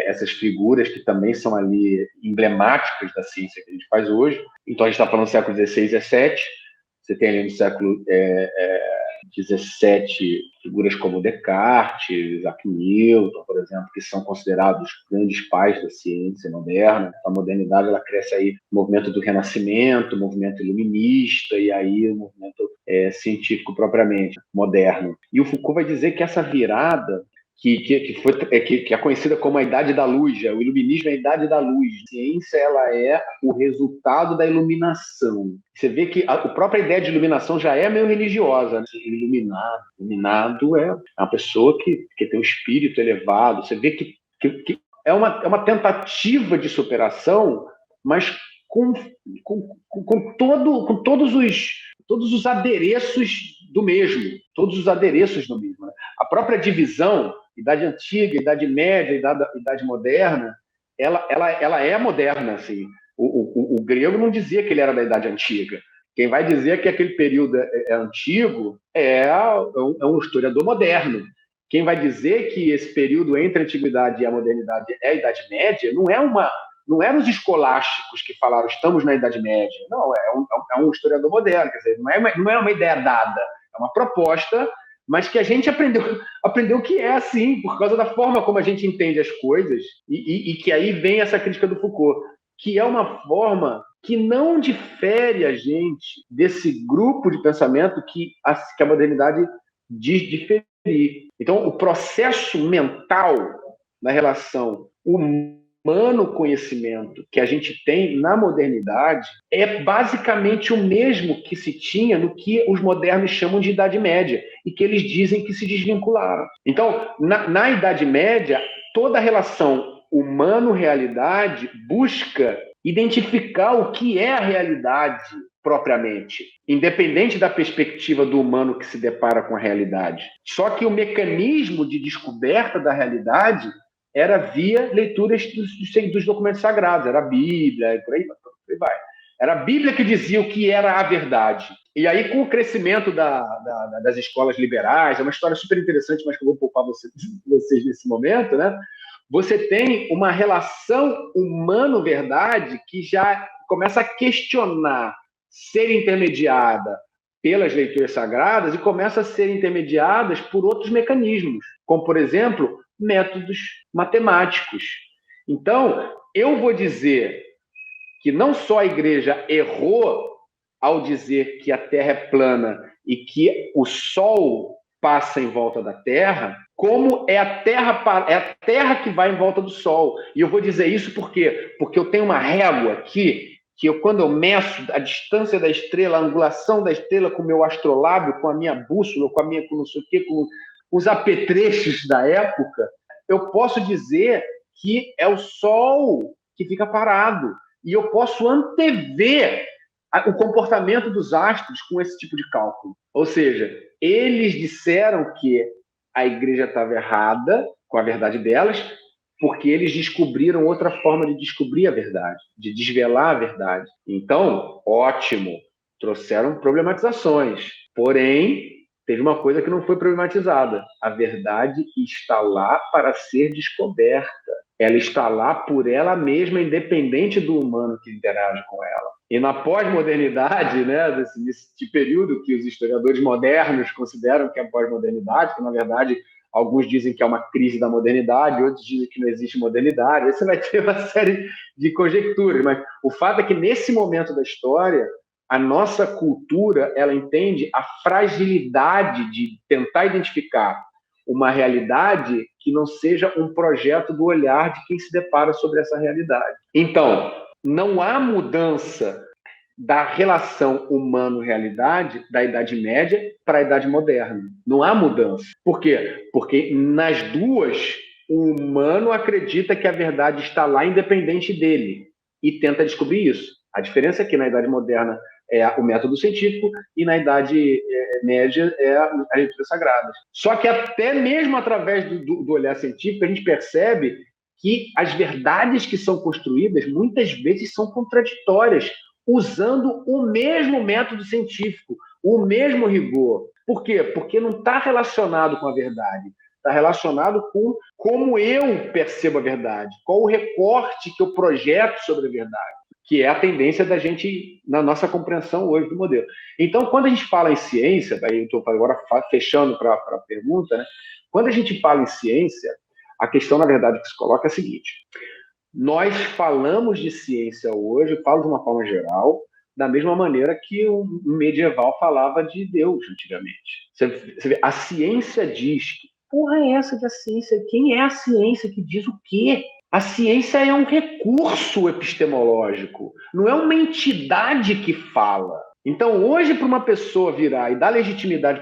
essas figuras que também são ali emblemáticas da ciência que a gente faz hoje. Então a gente está falando do século XVI e XVII, você tem ali no século XVII figuras como Descartes, Isaac Newton, por exemplo, que são considerados grandes pais da ciência moderna. A modernidade ela cresce aí no movimento do Renascimento, movimento iluminista e aí o movimento científico propriamente moderno. E o Foucault vai dizer que essa virada que é conhecida como a Idade da Luz, o iluminismo é a Idade da Luz. A ciência ela é o resultado da iluminação. Você vê que a própria ideia de iluminação já é meio religiosa. Né? Iluminado é uma pessoa que tem um espírito elevado. Você vê que é uma tentativa de superação, mas com todos os adereços do mesmo. Todos os adereços do mesmo. Né? A própria divisão, Idade Antiga, Idade Média, Idade Moderna, ela é moderna. Assim. O grego não dizia que ele era da Idade Antiga. Quem vai dizer que aquele período é antigo é um historiador moderno. Quem vai dizer que esse período entre a Antiguidade e a Modernidade é a Idade Média não eram os escolásticos que falaram estamos na Idade Média. Não, é um historiador moderno. Quer dizer, não é uma ideia dada, é uma proposta, mas que a gente aprendeu que é assim, por causa da forma como a gente entende as coisas, e que aí vem essa crítica do Foucault, que é uma forma que não difere a gente desse grupo de pensamento que a modernidade diz diferir. Então, o processo mental na relação humano-conhecimento que a gente tem na modernidade é basicamente o mesmo que se tinha no que os modernos chamam de Idade Média e que eles dizem que se desvincularam. Então, na Idade Média, toda a relação humano-realidade busca identificar o que é a realidade propriamente, independente da perspectiva do humano que se depara com a realidade. Só que o mecanismo de descoberta da realidade era via leituras dos documentos sagrados, era a Bíblia, por aí vai. Era a Bíblia que dizia o que era a verdade. E aí, com o crescimento das escolas liberais, é uma história super interessante, mas que eu vou poupar vocês nesse momento, né? Você tem uma relação humano-verdade que já começa a questionar ser intermediada pelas leituras sagradas e começa a ser intermediadas por outros mecanismos, como, por exemplo, métodos matemáticos. Então, eu vou dizer que não só a igreja errou ao dizer que a Terra é plana e que o Sol passa em volta da Terra, como é a Terra que vai em volta do Sol. E eu vou dizer isso por quê? Porque eu tenho uma régua aqui, quando eu meço a distância da estrela, a angulação da estrela com o meu astrolábio, com a minha bússola, com não sei o quê, com os apetrechos da época, eu posso dizer que é o Sol que fica parado. E eu posso antever o comportamento dos astros com esse tipo de cálculo. Ou seja, eles disseram que a igreja estava errada com a verdade delas, porque eles descobriram outra forma de descobrir a verdade, de desvelar a verdade. Então, ótimo, trouxeram problematizações. Porém, teve uma coisa que não foi problematizada. A verdade está lá para ser descoberta. Ela está lá por ela mesma, independente do humano que interage com ela. E na pós-modernidade, né, nesse período que os historiadores modernos consideram que é a pós-modernidade, que, na verdade, alguns dizem que é uma crise da modernidade, outros dizem que não existe modernidade. Aí você vai ter uma série de conjecturas. Mas o fato é que, nesse momento da história, a nossa cultura ela entende a fragilidade de tentar identificar uma realidade que não seja um projeto do olhar de quem se depara sobre essa realidade. Então, não há mudança da relação humano-realidade da Idade Média para a Idade Moderna. Não há mudança. Por quê? Porque nas duas, o humano acredita que a verdade está lá independente dele e tenta descobrir isso. A diferença é que na Idade Moderna é o método científico e na Idade Média é as leituras sagradas. Só que até mesmo através do olhar científico, a gente percebe que as verdades que são construídas muitas vezes são contraditórias, usando o mesmo método científico, o mesmo rigor. Por quê? Porque não está relacionado com a verdade, está relacionado com como eu percebo a verdade, qual o recorte que eu projeto sobre a verdade, que é a tendência da gente, na nossa compreensão hoje do modelo. Então, quando a gente fala em ciência, aí eu estou agora fechando para a pergunta, né? Quando a gente fala em ciência, a questão, na verdade, que se coloca é a seguinte: nós falamos de ciência hoje, eu falo de uma forma geral, da mesma maneira que o medieval falava de Deus antigamente. Você vê, a ciência diz que porra é essa da ciência? Quem é a ciência que diz o quê? A ciência é um recurso epistemológico, não é uma entidade que fala. Então, hoje, para uma pessoa virar e dar legitimidade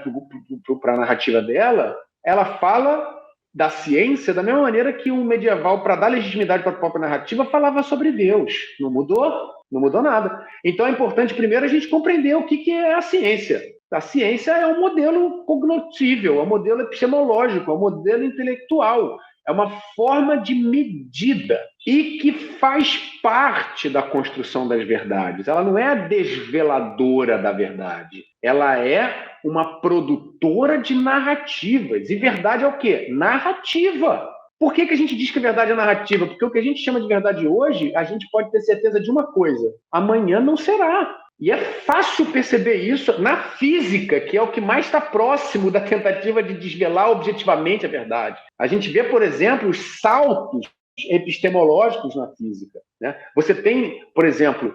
para a narrativa dela, ela fala da ciência da mesma maneira que o medieval, para dar legitimidade para a própria narrativa, falava sobre Deus. Não mudou? Não mudou nada. Então é importante primeiro a gente compreender o que é a ciência. A ciência é um modelo cognitível, é um modelo epistemológico, é um modelo intelectual, é uma forma de medida e que faz parte da construção das verdades. Ela não é a desveladora da verdade, ela é uma produtora de narrativas. E verdade é o quê? Narrativa. Por que a gente diz que a verdade é narrativa? Porque o que a gente chama de verdade hoje, a gente pode ter certeza de uma coisa: amanhã não será. E é fácil perceber isso na física, que é o que mais está próximo da tentativa de desvelar objetivamente a verdade. A gente vê, por exemplo, os saltos epistemológicos na física, né? Você tem, por exemplo,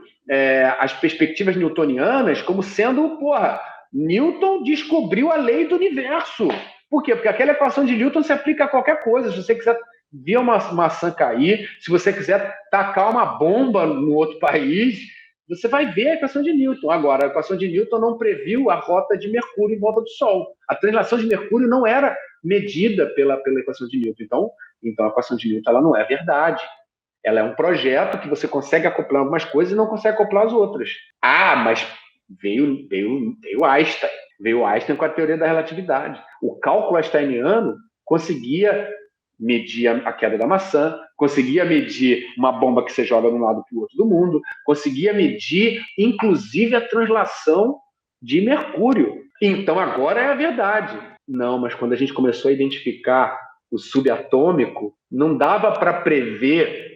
as perspectivas newtonianas como sendo, Newton descobriu a lei do universo. Por quê? Porque aquela equação de Newton se aplica a qualquer coisa. Se você quiser ver uma maçã cair, se você quiser tacar uma bomba no outro país, você vai ver a equação de Newton. Agora, a equação de Newton não previu a rota de Mercúrio em volta do Sol. A translação de Mercúrio não era medida pela equação de Newton. Então a equação de Newton ela não é verdade. Ela é um projeto que você consegue acoplar algumas coisas e não consegue acoplar as outras. Mas veio Einstein. Veio Einstein com a teoria da relatividade. O cálculo einsteiniano conseguia medir a queda da maçã, conseguia medir uma bomba que você joga de um lado para o outro do mundo, conseguia medir, inclusive, a translação de Mercúrio. Então, agora é a verdade. Não, mas quando a gente começou a identificar o subatômico, não dava para prever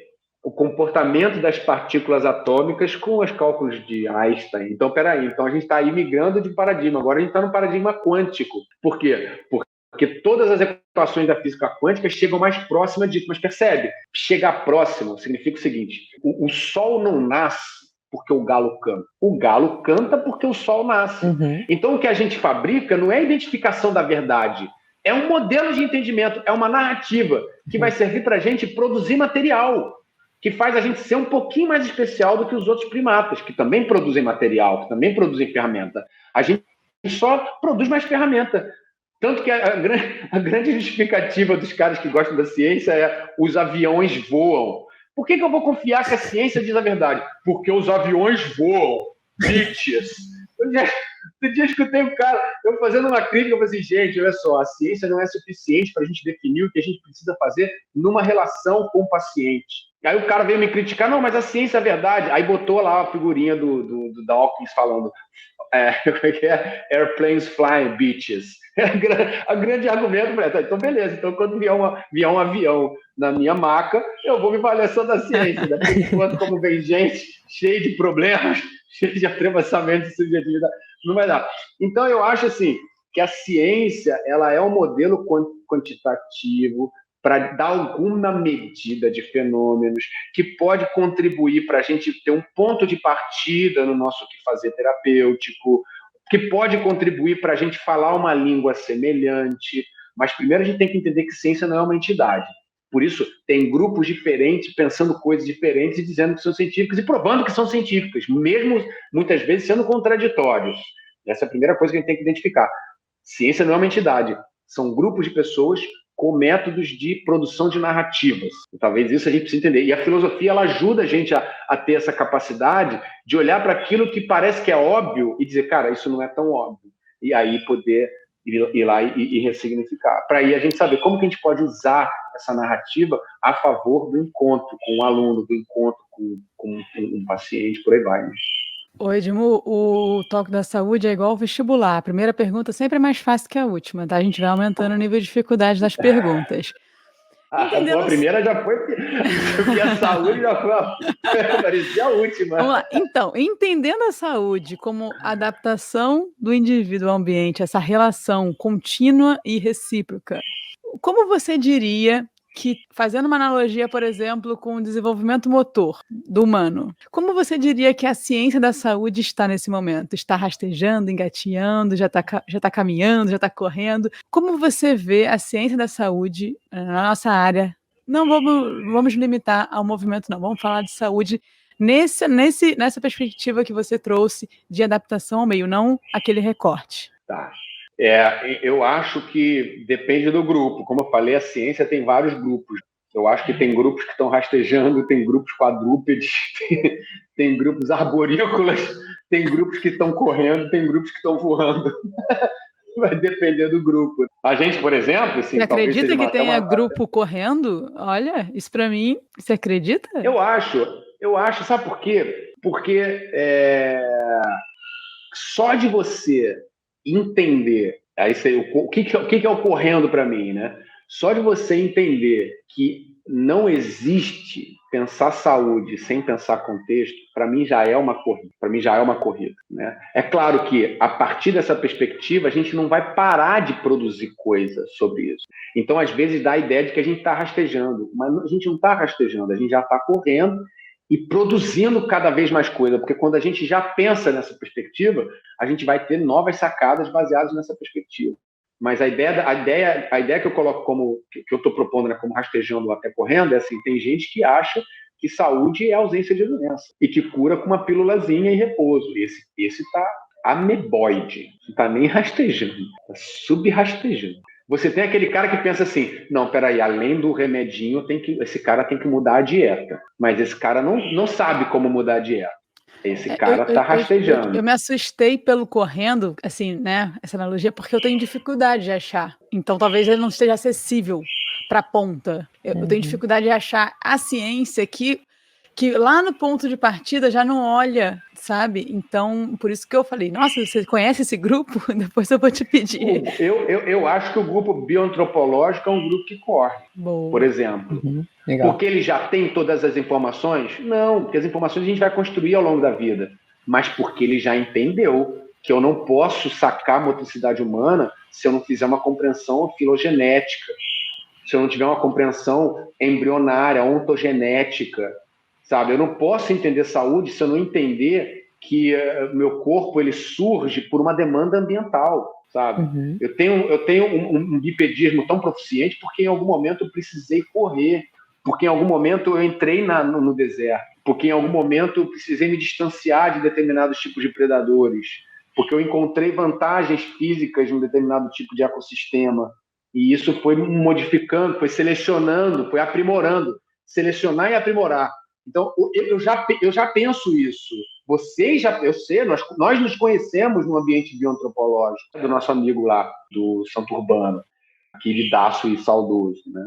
o comportamento das partículas atômicas com os cálculos de Einstein. Então, peraí, a gente está aí migrando de paradigma. Agora a gente está no paradigma quântico. Por quê? Porque todas as equações da física quântica chegam mais próximas disso. Mas percebe? Chegar próximo significa o seguinte: o Sol não nasce porque o galo canta. O galo canta porque o Sol nasce. Uhum. Então, o que a gente fabrica não é a identificação da verdade. É um modelo de entendimento, é uma narrativa que vai servir para a gente produzir material, que faz a gente ser um pouquinho mais especial do que os outros primatas, que também produzem material, que também produzem ferramenta. A gente só produz mais ferramenta. Tanto que a grande justificativa dos caras que gostam da ciência é: os aviões voam. Por que eu vou confiar que a ciência diz a verdade? Porque os aviões voam. Bitches. Outro dia escutei um cara, eu fazendo uma crítica, eu falei assim: gente, olha só, a ciência não é suficiente para a gente definir o que a gente precisa fazer numa relação com o paciente. Aí o cara veio me criticar: não, mas a ciência é verdade. Aí botou lá a figurinha do Dawkins falando: airplanes flying, bitches. A grande argumento, então beleza, então quando vier um avião na minha maca, eu vou me valer só da ciência, né? Por enquanto, como vem gente cheia de problemas, cheia de atravessamento de subjetividade, não vai dar. Então eu acho assim que a ciência ela é um modelo quantitativo para dar alguma medida de fenômenos que pode contribuir para a gente ter um ponto de partida no nosso que fazer terapêutico, que pode contribuir para a gente falar uma língua semelhante. Mas primeiro a gente tem que entender que ciência não é uma entidade. Por isso, tem grupos diferentes, pensando coisas diferentes e dizendo que são científicas e provando que são científicas, mesmo muitas vezes sendo contraditórios. Essa é a primeira coisa que a gente tem que identificar. Ciência não é uma entidade, são grupos de pessoas com métodos de produção de narrativas. E talvez isso a gente precise entender. E a filosofia ela ajuda a gente a ter essa capacidade de olhar para aquilo que parece que é óbvio e dizer, cara, isso não é tão óbvio. E aí poder ir lá e ressignificar. Para aí a gente saber como que a gente pode usar essa narrativa a favor do encontro com o aluno, do encontro com um paciente, por aí vai. Né? Oi, Edmo, o toque da saúde é igual ao vestibular. A primeira pergunta sempre é mais fácil que a última, tá? A gente vai aumentando o nível de dificuldade das perguntas. A primeira já foi porque a saúde já foi parecia a última. Vamos lá. Então, entendendo a saúde como adaptação do indivíduo ao ambiente, essa relação contínua e recíproca, como você diria que, fazendo uma analogia, por exemplo, com o desenvolvimento motor do humano, como você diria que a ciência da saúde está nesse momento? Está rastejando, engateando, já está caminhando, já está correndo? Como você vê a ciência da saúde na nossa área? Não vamos limitar ao movimento, não. Vamos falar de saúde nessa perspectiva que você trouxe de adaptação ao meio, não aquele recorte. Tá. Eu acho que depende do grupo. Como eu falei, a ciência tem vários grupos. Eu acho que tem grupos que estão rastejando, tem grupos quadrúpedes, tem grupos arborícolas, tem grupos que estão correndo, tem grupos que estão voando. Vai depender do grupo. A gente, por exemplo... Assim, você acredita que tenha grupo correndo? Olha, isso para mim, você acredita? Eu acho. Sabe por quê? Porque só de você entender, o que é o correndo para mim, né? Só de você entender que não existe pensar saúde sem pensar contexto, para mim já é uma corrida. Né? É claro que, a partir dessa perspectiva, a gente não vai parar de produzir coisa sobre isso. Então, às vezes, dá a ideia de que a gente está rastejando, mas a gente não está rastejando, a gente já está correndo e produzindo cada vez mais coisa, porque quando a gente já pensa nessa perspectiva, a gente vai ter novas sacadas baseadas nessa perspectiva. Mas a ideia que eu coloco que eu estou propondo, né, como rastejando ou até correndo, é assim, tem gente que acha que saúde é ausência de doença e que cura com uma pílulazinha e repouso. Esse está ameboide, não está nem rastejando, está subrastejando. Você tem aquele cara que pensa assim, não, peraí, além do remedinho, esse cara tem que mudar a dieta. Mas esse cara não sabe como mudar a dieta. Esse cara está rastejando. Eu me assustei pelo correndo, assim, né, essa analogia, porque eu tenho dificuldade de achar. Então, talvez ele não esteja acessível para a ponta. Eu tenho dificuldade de achar a ciência que lá no ponto de partida já não olha, sabe? Então, por isso que eu falei, nossa, você conhece esse grupo? Depois eu vou te pedir. Eu acho que o grupo bioantropológico é um grupo que corre, por exemplo. Porque ele já tem todas as informações? Não, porque as informações a gente vai construir ao longo da vida. Mas porque ele já entendeu que eu não posso sacar a motricidade humana se eu não fizer uma compreensão filogenética, se eu não tiver uma compreensão embrionária, ontogenética, sabe? Eu não posso entender saúde se eu não entender que meu corpo ele surge por uma demanda ambiental, sabe? Eu tenho um bipedismo tão proficiente porque em algum momento eu precisei correr, porque em algum momento eu entrei no deserto, porque em algum momento eu precisei me distanciar de determinados tipos de predadores, porque eu encontrei vantagens físicas de um determinado tipo de ecossistema, e isso foi modificando, foi selecionando, foi aprimorando, selecionar e aprimorar. Então, eu já penso isso. Eu sei, nós nos conhecemos no ambiente bioantropológico, do nosso amigo lá, do Santo Urbano, queridaço e saudoso, né?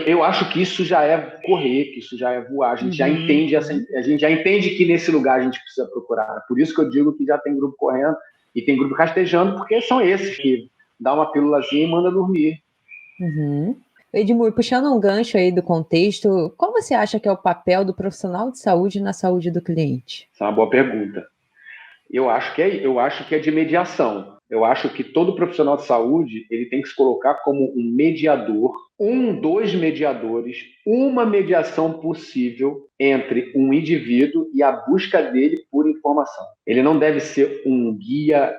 Eu acho que isso já é correr, que isso já é voar. A gente já entende que nesse lugar a gente precisa procurar. Por isso que eu digo que já tem grupo correndo e tem grupo rastejando, porque são esses que dá uma pílulazinha e manda dormir. Edmur, puxando um gancho aí do contexto, qual você acha que é o papel do profissional de saúde na saúde do cliente? Essa é uma boa pergunta. Eu acho que é de mediação. Eu acho que todo profissional de saúde ele tem que se colocar como um mediador, dois mediadores, uma mediação possível entre um indivíduo e a busca dele por informação. Ele não deve ser um guia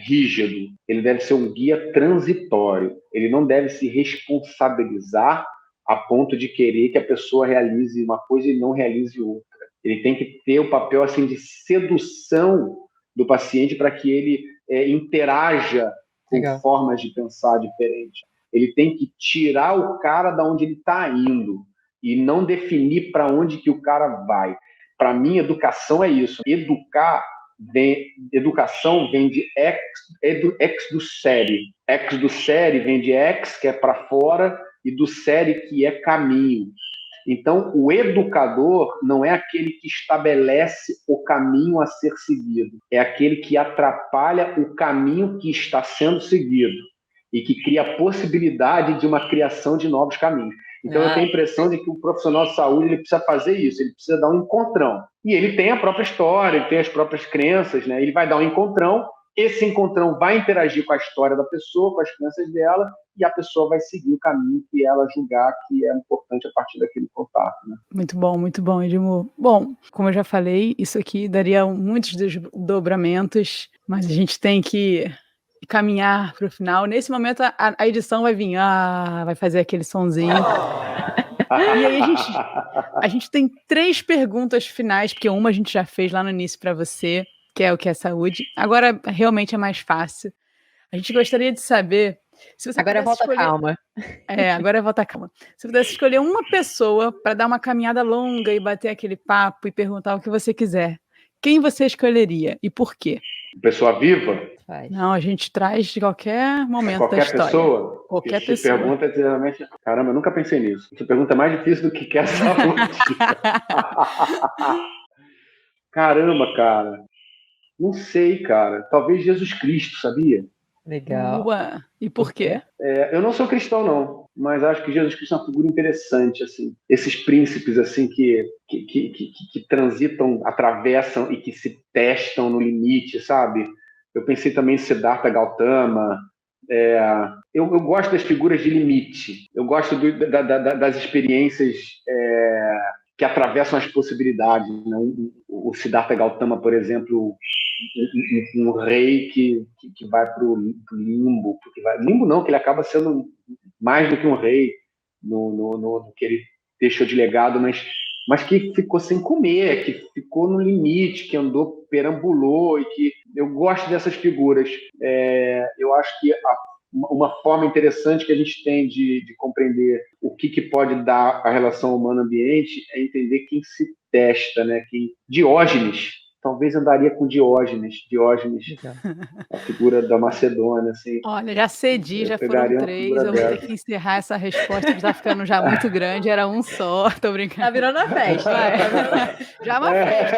rígido, ele deve ser um guia transitório. Ele não deve se responsabilizar a ponto de querer que a pessoa realize uma coisa e não realize outra. Ele tem que ter o papel assim de sedução do paciente para que ele interaja com formas de pensar diferentes. Ele tem que tirar o cara da onde ele está indo e não definir para onde que o cara vai. Para mim, educação é isso. Educação vem de ex do série. Ex do série vem de ex, que é para fora, e do série, que é caminho. Então, o educador não é aquele que estabelece o caminho a ser seguido, é aquele que atrapalha o caminho que está sendo seguido e que cria a possibilidade de uma criação de novos caminhos. Então, eu tenho a impressão de que o profissional de saúde ele precisa fazer isso, ele precisa dar um encontrão. E ele tem a própria história, ele tem as próprias crenças, né? Ele vai dar um encontrão, esse encontrão vai interagir com a história da pessoa, com as crenças dela, e a pessoa vai seguir o caminho que ela julgar que é importante a partir daquele contato. Né? Muito bom, Edmur. Bom, como eu já falei, isso aqui daria muitos desdobramentos, mas a gente tem que caminhar para o final. Nesse momento, a edição vai vir, vai fazer aquele sonzinho. E aí a gente tem 3 perguntas finais, porque uma a gente já fez lá no início para você, que é o que é saúde. Agora realmente é mais fácil. A gente gostaria de saber se você agora volta escolher... calma. Agora volta calma. Se pudesse escolher uma pessoa para dar uma caminhada longa e bater aquele papo e perguntar o que você quiser, quem você escolheria e por quê? Pessoa viva? Não, a gente traz de qualquer momento da história. Pessoa? Qualquer Essa pessoa. Pergunta é geralmente... Caramba, eu nunca pensei nisso. Essa pergunta é mais difícil do que a saúde. Caramba, cara. Não sei, cara. Talvez Jesus Cristo, sabia? Legal. E por quê? Eu não sou cristão, não, mas acho que Jesus Cristo é uma figura interessante, assim. Esses príncipes, assim, que transitam, atravessam e que se testam no limite, sabe? Eu pensei também em Siddhartha Gautama. Eu gosto das figuras de limite. Eu gosto das experiências que atravessam as possibilidades. Né? O Siddhartha Gautama, por exemplo, um rei que vai para o limbo. Limbo não, que ele acaba sendo mais do que um rei no que ele deixou de legado, mas que ficou sem comer, que ficou no limite, que andou, perambulou, e que eu gosto dessas figuras. Eu acho que uma forma interessante que a gente tem de compreender o que pode dar a relação humano-ambiente é entender quem se testa, né? Diógenes. Talvez andaria com Diógenes, a figura da Macedônia. Assim. Olha, já cedi, já foram 3, eu vou ter que encerrar essa resposta, que está ficando já muito grande, era um só, tô brincando. Tá virando a festa. Já é uma festa.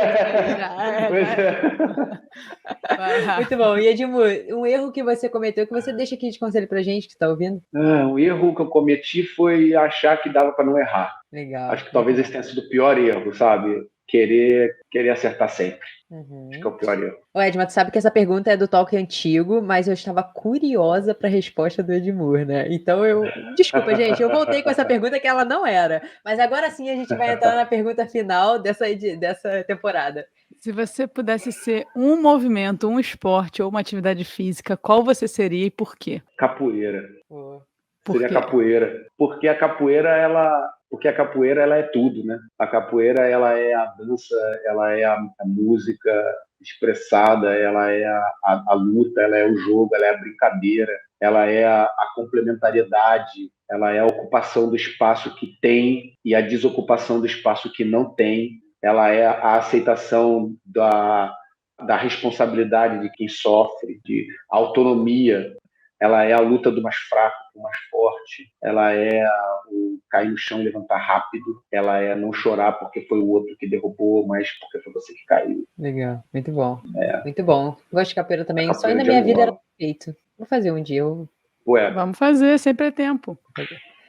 Muito bom. E Edmur, um erro que você cometeu, que você deixa aqui de conselho pra gente que está ouvindo? O erro que eu cometi foi achar que dava para não errar. Legal. Acho que talvez esse tenha sido o pior erro, sabe? Querer acertar sempre. Acho que é o pior erro. Edmur, tu sabe que essa pergunta é do talk antigo, mas eu estava curiosa para a resposta do Edmur, né? Então desculpa, gente, eu voltei com essa pergunta que ela não era. Mas agora sim a gente vai entrar na pergunta final dessa temporada. Se você pudesse ser um movimento, um esporte ou uma atividade física, qual você seria e por quê? Capoeira. Seria capoeira. Porque a capoeira, ela é tudo, né? A capoeira, ela é a dança, ela é a música expressada, ela é a luta, ela é o jogo, ela é a brincadeira, ela é a complementariedade, ela é a ocupação do espaço que tem e a desocupação do espaço que não tem, ela é a aceitação da responsabilidade de quem sofre, de autonomia. Ela é a luta do mais fraco com o mais forte, ela é o cair no chão e levantar rápido, ela é não chorar porque foi o outro que derrubou, mas porque foi você que caiu. Legal, muito bom. Muito bom. Gosto de capoeira também. Só na minha vida era perfeito. Vou fazer um dia. Vamos fazer, sempre é tempo.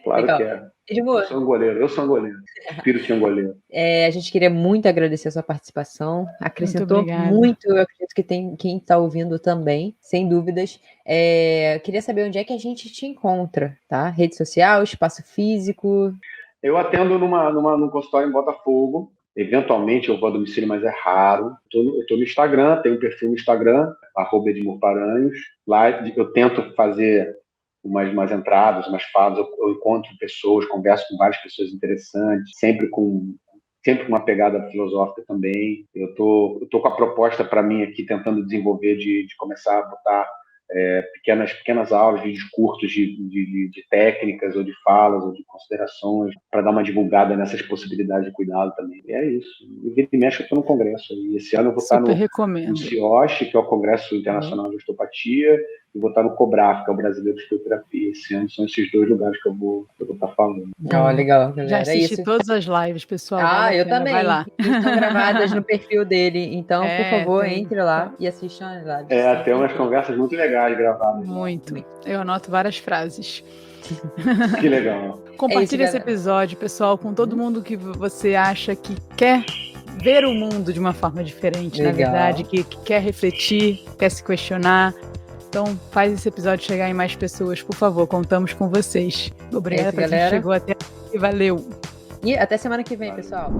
Claro que é. Edmur, eu sou um goleiro. Espírito de um goleiro. A gente queria muito agradecer a sua participação. Acrescentou muito, eu acredito que tem quem está ouvindo também, sem dúvidas. Queria saber onde é que a gente te encontra, tá? Rede social, espaço físico. Eu atendo num consultório em Botafogo. Eventualmente eu vou a domicílio, mas é raro. Eu estou no Instagram, tenho um perfil no Instagram, @EdmurParanhos. Lá eu tento fazer umas entradas, umas falas, eu encontro pessoas, converso com várias pessoas interessantes, sempre com uma pegada filosófica também. Eu tô com a proposta para mim aqui, tentando desenvolver, de começar a botar pequenas aulas, vídeos curtos de técnicas, ou de falas, ou de considerações, para dar uma divulgada nessas possibilidades de cuidado também. E é isso. E vira e mexe, eu estou no congresso. E esse ano eu vou estar no CIOSH, que é o Congresso Internacional de Osteopatia, e vou estar no COBRAF, que é o Brasileiro de Osteoterapia. Esse ano são esses 2 lugares que eu vou estar falando. Legal, galera. Já assisti todas as lives, pessoal. Eu também. Vai lá. Estão gravadas no perfil dele. Então, por favor, entre lá e assistam as lives. Tem umas conversas muito legais gravadas. Muito. Eu anoto várias frases. Que legal. Compartilhe esse episódio, pessoal, com todo mundo que você acha que quer ver o mundo de uma forma diferente, na verdade, que quer refletir, quer se questionar. Então, faz esse episódio chegar em mais pessoas, por favor. Contamos com vocês. Obrigada por quem chegou até aqui. Valeu. E até semana que vem, pessoal.